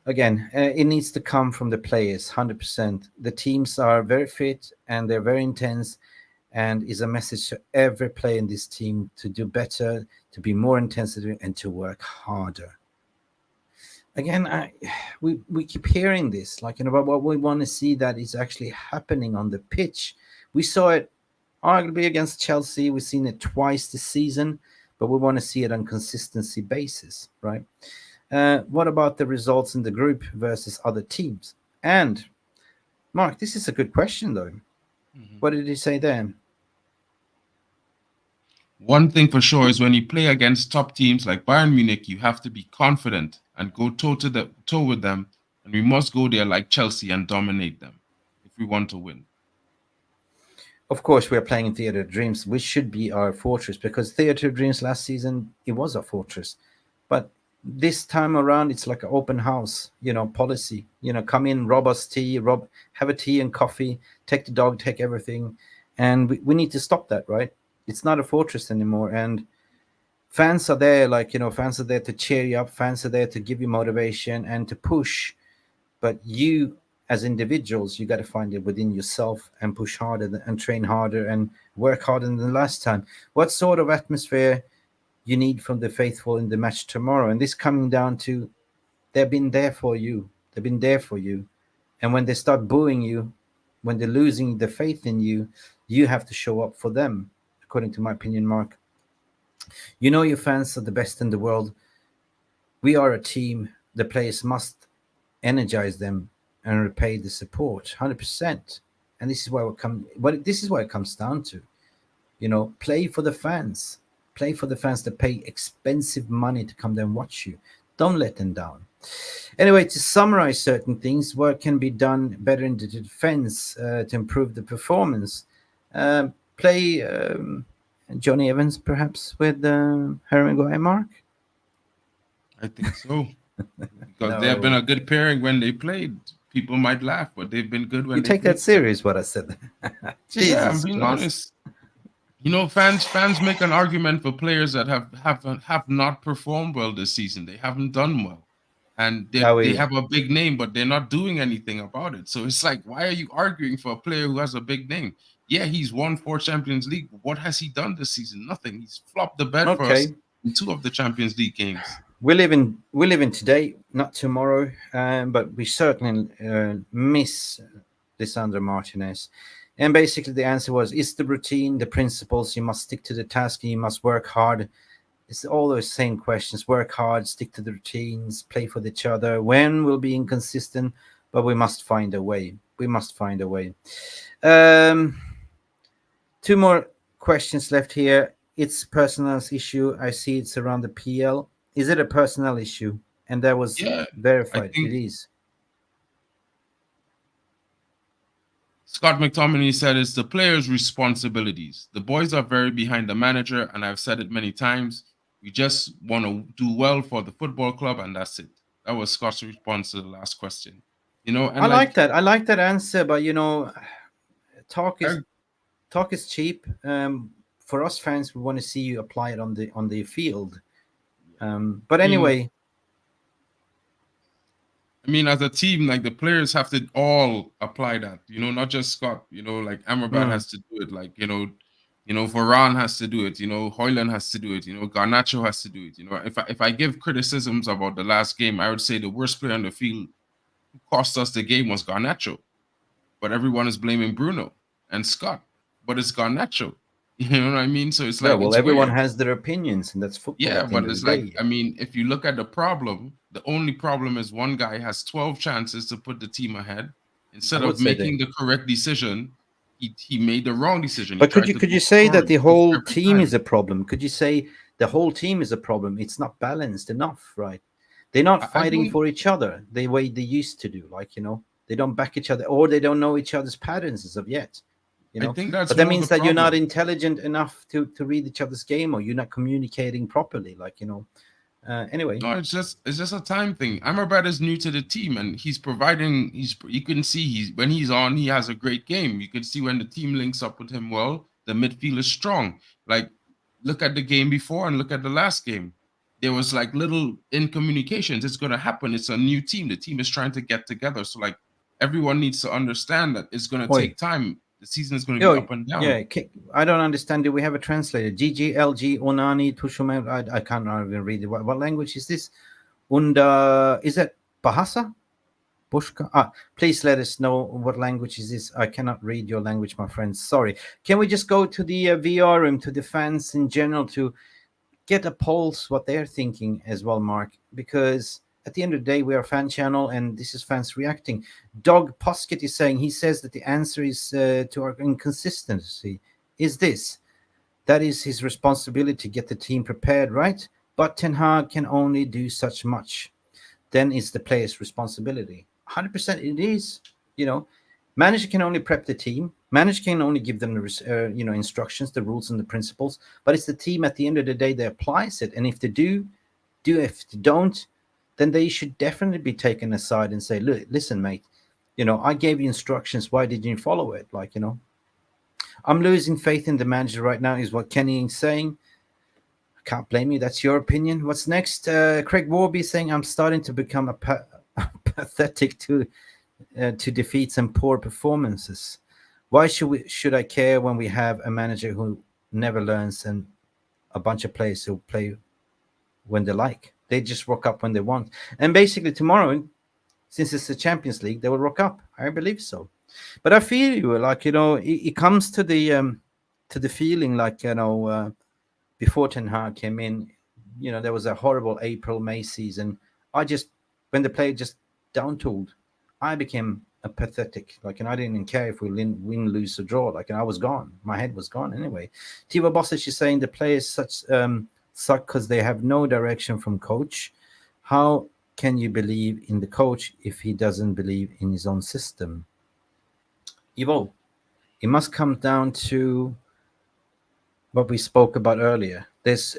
Again, it needs to come from the players, 100%. The teams are very fit and they're very intense, and is a message to every player in this team to do better, to be more intensive, and to work harder. Again, we keep hearing this, like, you know, but what we want to see that is actually happening on the pitch. We saw it arguably against Chelsea. We've seen it twice this season, but we want to see it on consistency basis, right? What about the results in the group versus other teams? And Mark, this is a good question, though. What did he say there? One thing for sure is when you play against top teams like Bayern Munich, you have to be confident and go toe with them. And we must go there like Chelsea and dominate them if we want to win. Of course, we are playing in Theatre of Dreams, which should be our fortress, because Theatre of Dreams last season, it was a fortress. But this time around, it's like an open house, you know, policy. You know, come in, rob us tea, have a tea and coffee, take the dog, take everything. And we need to stop that, right? It's not a fortress anymore. And fans are there, like, you know, fans are there to cheer you up. Fans are there to give you motivation and to push. But you, as individuals, you got to find it within yourself and push harder and train harder and work harder than the last time. What sort of atmosphere you need from the faithful in the match tomorrow? And this coming down to, they've been there for you. They've been there for you. And when they start booing you, when they're losing the faith in you, you have to show up for them, according to my opinion, Mark. You know your fans are the best in the world. We are a team. The players must energize them and repay the support, 100%. And this is why this is what it comes down to. You know, play for the fans. Play for the fans that pay expensive money to come there and watch you. Don't let them down. Anyway, to summarize certain things, what can be done better in the defense to improve the performance? Play Johnny Evans, perhaps, with Harry Maguire, Mark? I think so. Because they have been a good pairing when they played. People might laugh, but they've been good when you they take played. that serious, what I said. Yeah, I'm being honest. You know, fans make an argument for players that have not performed well this season. They haven't done well. And they have a big name, but they're not doing anything about it. So it's like, why are you arguing for a player who has a big name? Yeah, he's won 4 Champions League. What has he done this season? Nothing. He's flopped the bed for us in 2 of the Champions League games. We live in today, not tomorrow. But we certainly miss Lisandro Martinez. And basically the answer was, it's the routine, the principles. You must stick to the task and you must work hard. It's all those same questions. Work hard, stick to the routines, play for each other. When we'll be inconsistent, but we must find a way. We must find a way. 2 more questions left here. It's personal issue. I see it's around the PL. Is it a personal issue? And that was verified. It is. Scott McTominay said it's the players' responsibilities. The boys are very behind the manager, and I've said it many times. We just want to do well for the football club, and that's it. That was Scott's response to the last question. You know, and I like that. I like that answer, but you know, talk is cheap. For us fans, we want to see you apply it on the field. But anyway. I mean, as a team, like the players have to all apply that, you know, not just Scott, you know, like Amrabat has to do it, like, you know, Varane has to do it, you know, Hojlund has to do it, you know, Garnacho has to do it. You know, if I give criticisms about the last game, I would say the worst player on the field who cost us the game was Garnacho. But everyone is blaming Bruno and Scott, but it's Garnacho. You know what I mean? So it's like, well, everyone has their opinions, and that's football. Yeah, but it's like, I mean, if you look at the problem, the only problem is one guy has 12 chances to put the team ahead. Instead of making the correct decision, he made the wrong decision. But could you say that the whole team is a problem? Could you say the whole team is a problem? It's not balanced enough, right? They're not fighting for each other the way they used to do. Like, you know, they don't back each other, or they don't know each other's patterns as of yet. You know, I think that's but that means that you're not intelligent enough to read each other's game, or you're not communicating properly. Like, you know, anyway. No, it's just a time thing. Amrabat is new to the team, and he's providing. You can see when he's on, he has a great game. You can see when the team links up with him well, the midfield is strong. Like, look at the game before and look at the last game. There was like little incommunications. It's going to happen. It's a new team. The team is trying to get together. So like everyone needs to understand that it's going to take time. The season is going to be up and down. Yeah, I don't understand. Do we have a translator? GGLG Onani Tushumel. I can't even read it. What language is this? And is it Bahasa? Bushka? Please let us know what language is this. I cannot read your language, my friends. Sorry. Can we just go to the VR room, to the fans in general, to get a pulse what they're thinking as well, Mark? Because at the end of the day, we are a fan channel, and this is fans reacting. Doug Poskett is saying, he says that the answer is to our inconsistency is this. That is his responsibility to get the team prepared, right? But Ten Hag can only do such much. Then it's the player's responsibility. 100% it is. You know, manager can only prep the team. Manager can only give them the instructions, the rules and the principles. But it's the team at the end of the day that applies it. And if they do. If they don't, then they should definitely be taken aside and say, look, listen, mate, you know, I gave you instructions. Why didn't you follow it? Like, you know, I'm losing faith in the manager right now is what Kenny is saying. I can't blame you. That's your opinion. What's next? Craig Warby saying, I'm starting to become pathetic to defeats and poor performances. Why should I care when we have a manager who never learns and a bunch of players who play when they like? They just rock up when they want. And basically tomorrow, since it's the Champions League, they will rock up. I believe so. But I feel you, like, you know, it comes to the feeling like, you know, before Ten Hag came in, you know, there was a horrible April, May season. When the player just down-tooled, I became pathetic. Like, and I didn't even care if we win, lose, or draw. Like, and I was gone. My head was gone anyway. Tiva Bosic is saying the players suck because they have no direction from coach. How can you believe in the coach if he doesn't believe in his own system? Ivo, it must come down to what we spoke about earlier. There's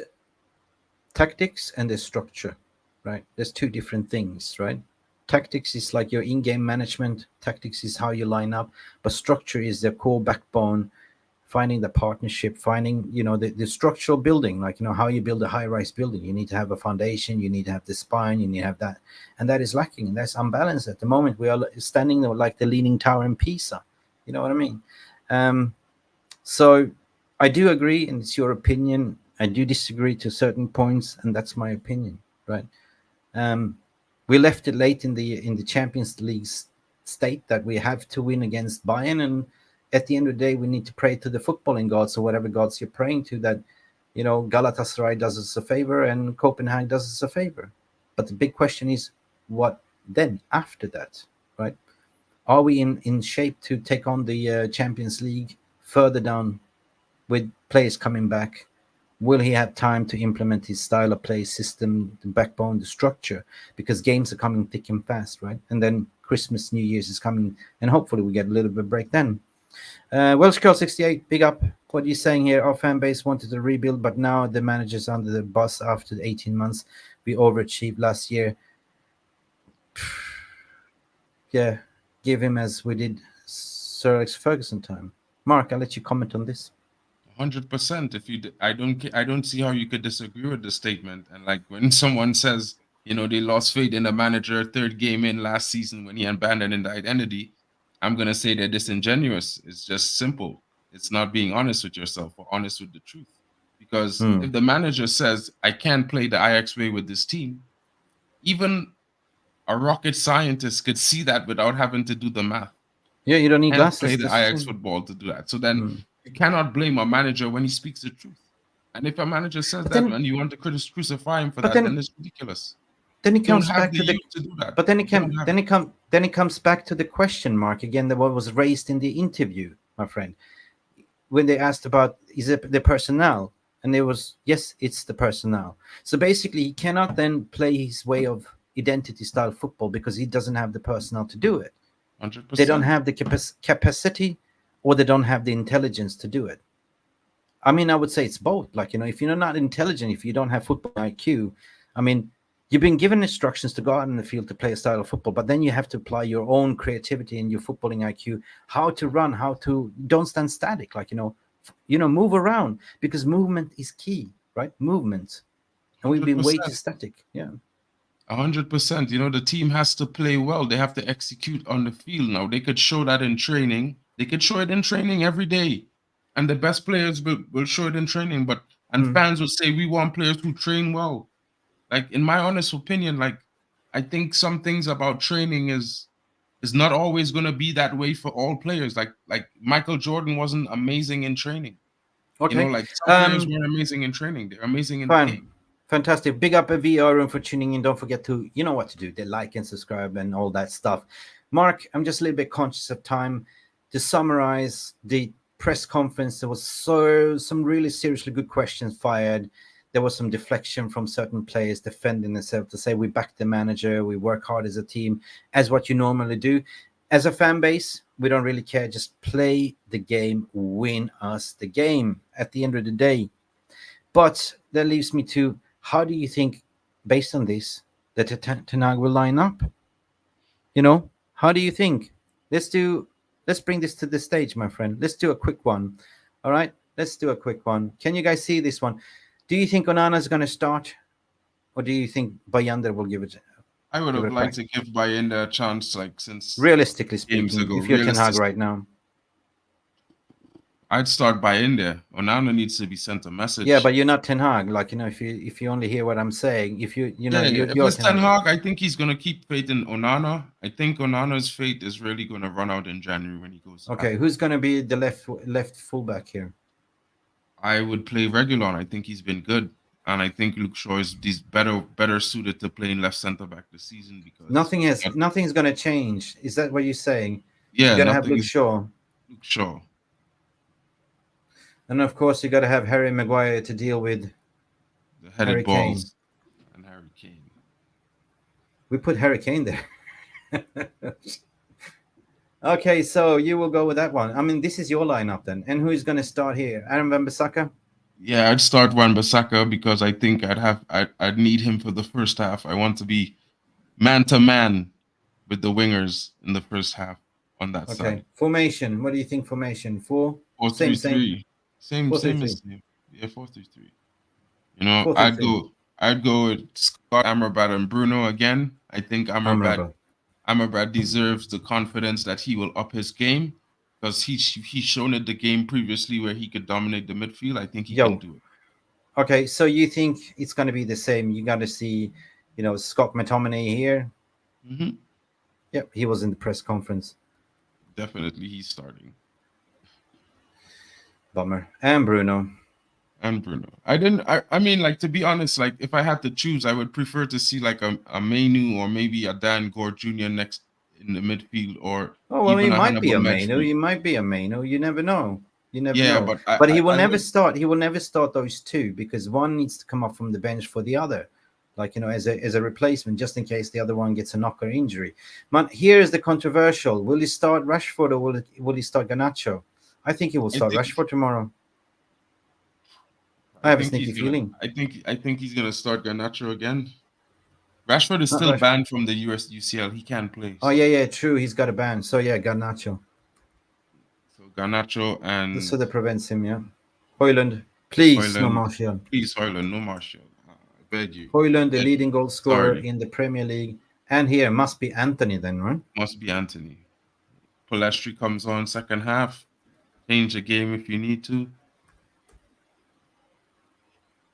tactics and there's structure, right? There's two different things, right? Tactics is like your in-game management. Tactics is how you line up, but structure is the core backbone. Finding the partnership, finding, you know, the structural building, like, you know, how you build a high-rise building. You need to have a foundation, you need to have the spine, you need to have that, and that is lacking, and that's unbalanced at the moment. We are standing there like the Leaning Tower in Pisa. You know what I mean? So I do agree, and it's your opinion. I do disagree to certain points, and that's my opinion, right? We left it late in the Champions League state that we have to win against Bayern, and at the end of the day, we need to pray to the footballing gods, or whatever gods you're praying to, that, you know, Galatasaray does us a favor and Copenhagen does us a favor. But the big question is, what then after that, right? Are we in shape to take on the Champions League further down with players coming back? Will he have time to implement his style of play, system, the backbone, the structure? Because games are coming thick and fast, right? And then Christmas, New Year's is coming, and hopefully we get a little bit of break then. Welsh Girl 68, big up. What are you saying here? Our fan base wanted to rebuild, but now the manager's under the bus after the 18 months. We overachieved last year. Yeah, give him as we did Sir Alex Ferguson time. Mark, I'll let you comment on this. 100%. If you, I don't see how you could disagree with the statement. And like when someone says, you know, they lost faith in the manager third game in last season when he abandoned the identity, I'm gonna say they're disingenuous. It's just simple. It's not being honest with yourself or honest with the truth. Because if the manager says, I can't play the Ajax way with this team, even a rocket scientist could see that without having to do the math. Yeah, you don't need Can't glasses. play the Ajax football to do that. So then you cannot blame a manager when he speaks the truth. And if a manager says that and you want to crucify him for that, then it's ridiculous. Then it comes back to youth to do that. But then it comes back to the question mark again that what was raised in the interview, my friend, when they asked about is it the personnel, and there was yes, it's the personnel. So basically, he cannot then play his way of identity style football because he doesn't have the personnel to do it. 100%. They don't have the capacity, or they don't have the intelligence to do it. I mean, I would say it's both. Like, you know, if you're not intelligent, if you don't have football IQ, I mean, you've been given instructions to go out in the field to play a style of football, but then you have to apply your own creativity and your footballing IQ, how to run, how to don't stand static, like, you know, move around, because movement is key, right? Movement. And we've been way too static. Yeah. 100%. You know, the team has to play well. They have to execute on the field. Now, they could show that in training. They could show it in training every day. And the best players will show it in training. And fans will say, we want players who train well. Like, in my honest opinion, like, I think some things about training is not always going to be that way for all players. Like Michael Jordan wasn't amazing in training. Okay. You know, like some players weren't amazing in training. They're amazing in the game. Fantastic. Big up a VR room for tuning in. Don't forget to, you know what to do. They like and subscribe and all that stuff. Mark, I'm just a little bit conscious of time. To summarize the press conference, there was some really seriously good questions fired. There was some deflection from certain players defending themselves to say we back the manager, we work hard as a team, as what you normally do. As a fan base, we don't really care. Just play the game, win us the game at the end of the day. But that leaves me to, how do you think, based on this, that Ten Hag will line up? You know, how do you think? Let's bring this to the stage, my friend. Let's do a quick one. All right, let's do a quick one. Can you guys see this one? Do you think Onana is going to start, or do you think Bayanda will give it? I would have liked to give Bayanda a chance, like since realistically speaking, games ago. If you're Ten Hag right now, I'd start Bayanda. Onana needs to be sent a message. Yeah, but you're not Ten Hag. Like, you know, if you only hear what I'm saying, if you're if it's Ten Hag, I think he's going to keep faith in Onana. I think Onana's faith is really going to run out in January when he goes. Okay, back. Who's going to be the left fullback here? I would play Reguilion. I think he's been good. And I think Luke Shaw is better suited to playing left centre back this season because nothing's going to change. Is that what you're saying? Yeah, you're going to have Luke Shaw. Luke Shaw. And of course, you got to have Harry Maguire to deal with. The headed balls and Harry Kane. We put Harry Kane there. Okay, so you will go with that one. I mean, this is your lineup then. And who is going to start here? Aaron Wan-Bissaka? Yeah, I'd start Wan-Bissaka because I think I'd need him for the first half. I want to be man to man with the wingers in the first half on that side. Okay, formation. What do you think? Formation 4-3-3. Same. Yeah, 4-3-3. You know, 4-3-3. I'd go with Scott, Amrabat, and Bruno again. I think Amrabat deserves the confidence that he will up his game because he's shown it the game previously where he could dominate the midfield. I think he can do it. Okay, so you think it's going to be the same? You got to see, Scott McTominay here. Mm-hmm. Yep, he was in the press conference. Definitely, he's starting. Bummer. And Bruno. I mean, like, to be honest, like, if I had to choose, I would prefer to see like a Manioo or maybe a Dan Gore Jr. next in the midfield, or he might be a Manioo. You might be a Manioo. You never know. You never know. But he will never start. He will never start those two because one needs to come up from the bench for the other, like as a replacement, just in case the other one gets a knock or injury. Man, here is the controversial: will he start Rashford or will he start Garnacho? I think he will start Rashford tomorrow. I have a sneaky feeling. I think he's gonna start Garnacho again. Rashford is still banned from the UCL. He can't play. Oh yeah, true. He's got a ban. So yeah, Garnacho. So Garnacho and so that prevents him. Yeah, Hojlund, please no Martial. Please Hojlund, no Martial. I beg you. Hojlund, the leading goal scorer in the Premier League, and here must be Antony then, right? Must be Antony. Palestri comes on second half. Change the game if you need to.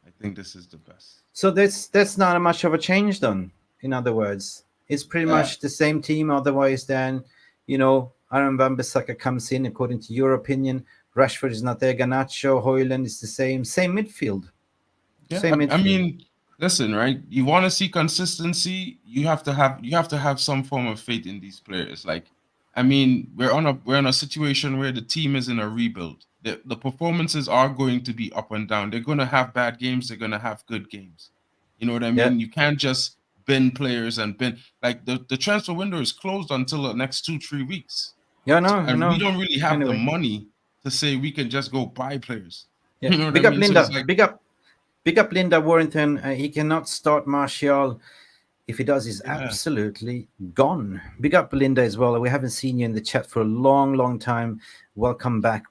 I think this is the best. So that's not much of a change then. In other words, it's pretty much the same team. Otherwise, then Aaron Wan-Bissaka comes in according to your opinion. Rashford is not there. Garnacho, Hojlund is the same midfield. Yeah, I mean, listen, right? You want to see consistency. You have to have some form of faith in these players. Like, I mean, we're in a situation where the team is in a rebuild. The performances are going to be up and down. They're going to have bad games. They're going to have good games. You know what I mean? Yeah. You can't just bin players and bin like the transfer window is closed until the next 2-3 weeks. Yeah, I know. We don't really have the money to say we can just go buy players. Yeah. You know big up Linda. So big up Linda Warrington. He cannot start Martial. If he does, he's absolutely gone. Big up Linda as well. We haven't seen you in the chat for a long time. Welcome back.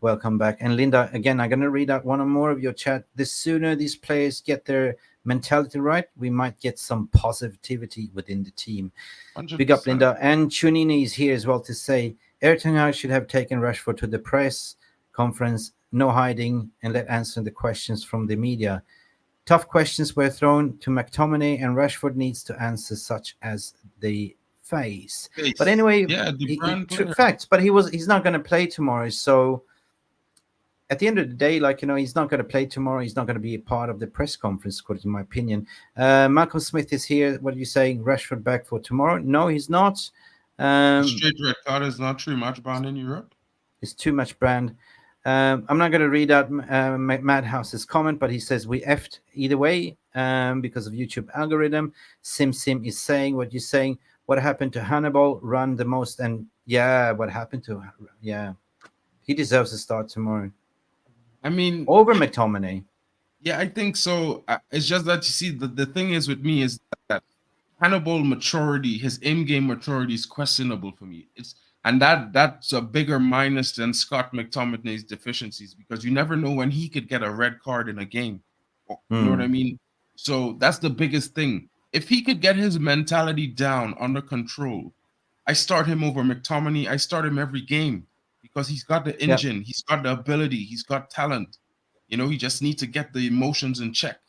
And Linda, again, I'm going to read out one or more of your chat. The sooner these players get their mentality right, we might get some positivity within the team. 100%. Big up Linda. And Chunini is here as well to say, Eric Ten Hag should have taken Rashford to the press conference, no hiding, and let answer the questions from the media. Tough questions were thrown to McTominay, and Rashford needs to answer such as the face. But anyway, facts. But he's not going to play tomorrow. So at the end of the day, he's not going to play tomorrow. He's not going to be a part of the press conference, according to my opinion. Malcolm Smith is here. What are you saying? Rashford back for tomorrow? No, he's not. Straight red card is not too much banned in Europe. It's too much brand. I'm not going to read out Madhouse's comment, but he says we effed either way because of YouTube algorithm. Sim is saying what you're saying. What happened to Hannibal? Run the most, and what happened to he deserves to start tomorrow. I mean, over McTominay. Yeah, I think so. It's just that you see the thing is with me is that Hannibal maturity, his in-game maturity is questionable for me. That's a bigger minus than Scott McTominay's deficiencies because you never know when he could get a red card in a game. You know what I mean? So that's the biggest thing. If he could get his mentality down, under control, I start him over McTominay. I start him every game because he's got the engine, he's got the ability, he's got talent. He just needs to get the emotions in check.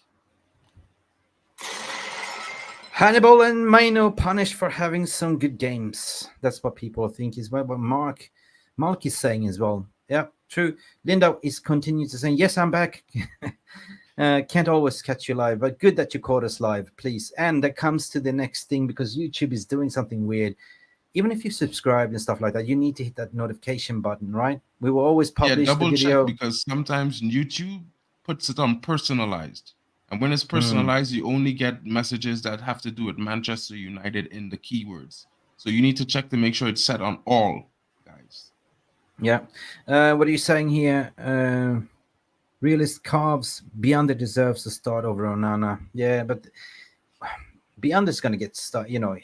Hannibal and Manioo punished for having some good games. That's what people think as well. But Mark is saying as well. Yeah, true. Linda is continuing to say, yes, I'm back. Can't always catch you live, but good that you caught us live, please. And that comes to the next thing, because YouTube is doing something weird. Even if you subscribe and stuff like that, you need to hit that notification button, right? We will always publish the double video. check, because sometimes YouTube puts it on personalized. And when it's personalized, you only get messages that have to do with Manchester United in the keywords. So you need to check to make sure it's set on all, guys. Yeah. What are you saying here? Realist carves. Beyonder deserves to start over Onana. Yeah, but Beyonder's going to get started. You know,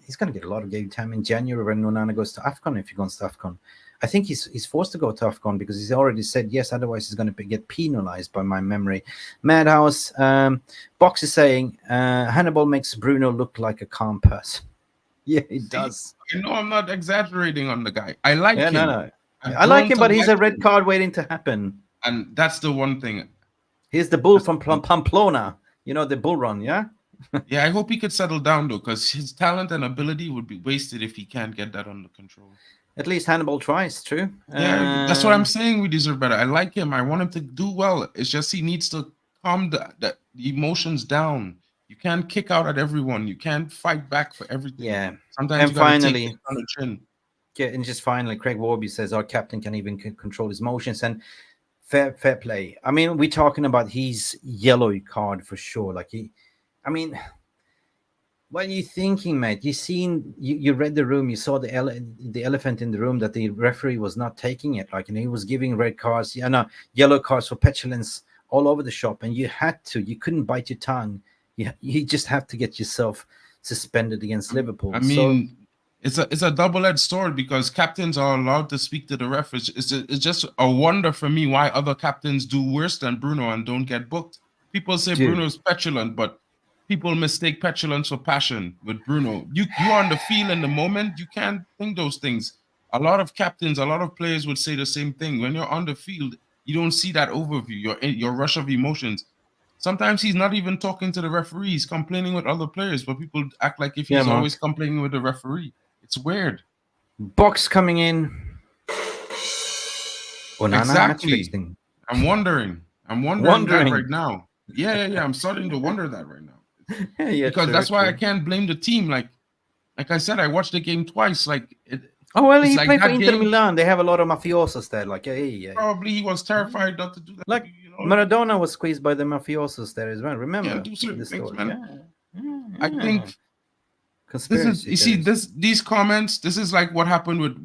he's going to get a lot of game time in January when Onana goes to AFCON, if he goes to AFCON. I think he's forced to go to AFCON because he's already said yes, otherwise he's going to get penalized by my memory. Madhouse, Box is saying, Hannibal makes Bruno look like a calm person. Yeah, he does. You know, I'm not exaggerating on the guy. I like him. No. I like him, but he's a red card waiting to happen. And that's the one thing. He's the bull from Pamplona. You know, the bull run, yeah? Yeah, I hope he could settle down, though, because his talent and ability would be wasted if he can't get that under control. At least Hannibal tries, true. Yeah, that's what I'm saying. We deserve better. I like him. I want him to do well. It's just he needs to calm the emotions down. You can't kick out at everyone. You can't fight back for everything. Yeah. Sometimes and finally, take it on the chin. Yeah, and just finally, Craig Warby says our captain can even control his motions, and fair play. I mean, we're talking about his yellow card for sure. Like what are you thinking, mate? You read the room, you saw the elephant in the room, that the referee was not taking it. Like, and he was giving red cards, yellow cards for petulance all over the shop, and you couldn't bite your tongue. You just have to get yourself suspended against Liverpool. I mean, it's a double-edged sword, because captains are allowed to speak to the ref. It's just a wonder for me why other captains do worse than Bruno and don't get booked. People say Bruno's petulant, but people mistake petulance for passion with Bruno. You are on the field in the moment. You can't think those things. A lot of captains, a lot of players would say the same thing. When you're on the field, you don't see that overview, your rush of emotions. Sometimes he's not even talking to the referee. He's complaining with other players, but people act like if he's always complaining with the referee. It's weird. Box coming in. Onana Exactly. I'm wondering that right now. Yeah. I'm starting to wonder that right now. Because that's why I can't blame the team. Like I said, I watched the game twice. He played for Inter Milan. They have a lot of mafiosos there. Like, probably he was terrified not to do that. Like Maradona was squeezed by the mafiosos there as well. Remember? Do certain the things, story. man. I think conspiracy. These comments. This is like what happened with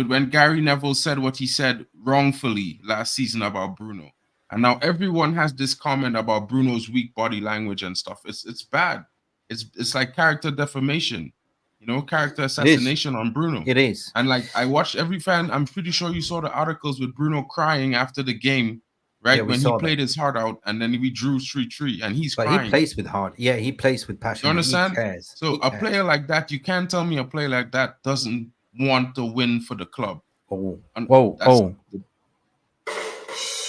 when Gary Neville said what he said wrongfully last season about Bruno. And now everyone has this comment about Bruno's weak body language and stuff. It's bad. It's like character defamation, character assassination on Bruno. It is. And like I watched every fan. I'm pretty sure you saw the articles with Bruno crying after the game, right? Yeah, when he played his heart out, and then we drew 3-3, and he's crying. He plays with heart. Yeah, he plays with passion. You understand? He cares. So a player like that, you can't tell me a player like that doesn't want to win for the club. Whoa.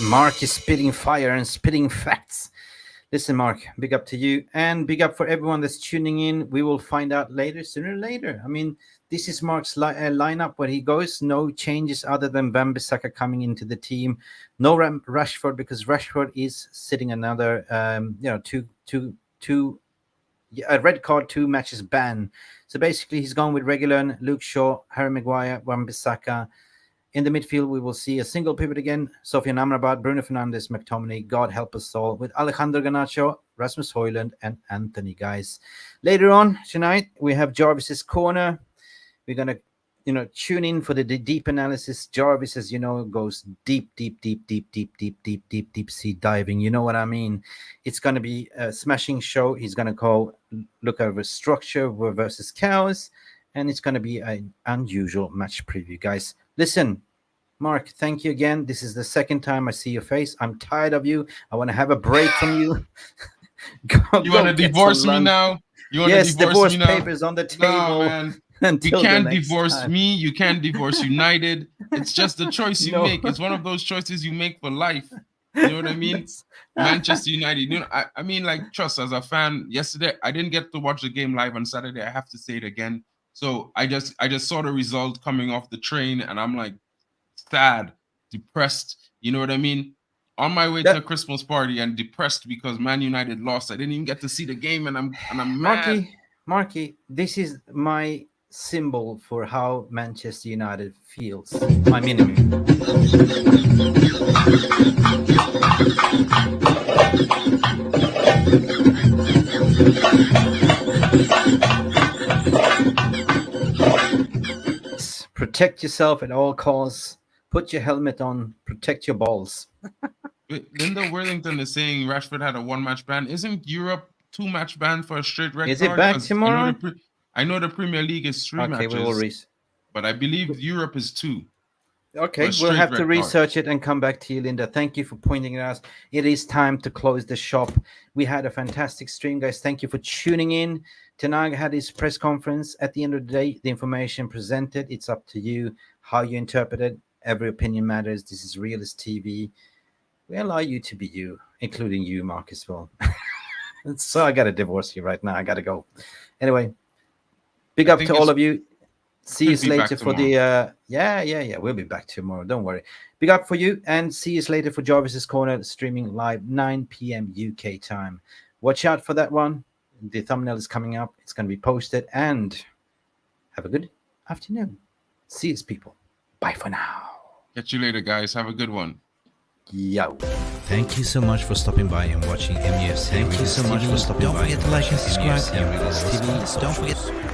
Mark is spitting fire and spitting facts. Listen, Mark, big up to you, and big up for everyone that's tuning in. We will find out sooner or later. I mean, this is Mark's lineup where he goes. No changes other than Wan-Bissaka coming into the team. No Rashford, because Rashford is sitting another, a red card, 2 matches ban. So basically, he's gone with Reguilion, Luke Shaw, Harry Maguire, Wan-Bissaka. In the midfield, we will see a single pivot again. Sofian Amrabat, Bruno Fernandes, McTominay, God help us all, with Alejandro Garnacho, Rasmus Hojlund, and Antony, guys. Later on tonight, we have Jarvis's Corner. We're going to, tune in for the deep analysis. Jarvis, as you know, goes deep sea diving. You know what I mean? It's going to be a smashing show. He's going to look over structure versus chaos, and it's going to be an unusual match preview, guys. Listen, Mark, thank you again. This is the second time I see your face. I'm tired of you. I want to have a break from you. You want to divorce me now? Yes, divorce papers on the table. No, man. You can't divorce me. You can't divorce United. It's just the choice you make. It's one of those choices you make for life. You know what I mean? Manchester United. I mean, like, trust, as a fan, yesterday, I didn't get to watch the game live on Saturday. I have to say it again. So I just saw the result coming off the train, and I'm like sad, depressed. You know what I mean? on my way to a Christmas party and depressed because Man United lost. I didn't even get to see the game, and I'm mad. Marky, this is my symbol for how Manchester United feels. My minimum. Protect yourself at all costs. Put your helmet on. Protect your balls. Linda Worthington is saying Rashford had a 1-match ban. Isn't Europe 2-match ban for a straight red Is card? it back tomorrow? I know the Premier League is 3 matches. But I believe Europe is 2. Okay, we'll have to research it and come back to you, Linda. Thank you for pointing it out. It is time to close the shop. We had a fantastic stream, guys. Thank you for tuning in. Ten Hag had his press conference. At the end of the day, the information presented, it's up to you how you interpret it. Every opinion matters. This is Realist TV. We allow you to be you, including you, Mark, as well. So I got to divorce you right now. I got to go. Anyway, big up to all of you. See you later for the yeah. We'll be back tomorrow. Don't worry. Big up for you, and see you later for Jarvis's Corner, streaming live 9 p.m. UK time. Watch out for that one. The thumbnail is coming up. It's going to be posted, and have a good afternoon. See you, people. Bye for now. Catch you later, guys. Have a good one. Yo. Thank you so much for stopping by and watching MUFC. Thank you so much for stopping by. Don't forget to like and subscribe. Don't forget.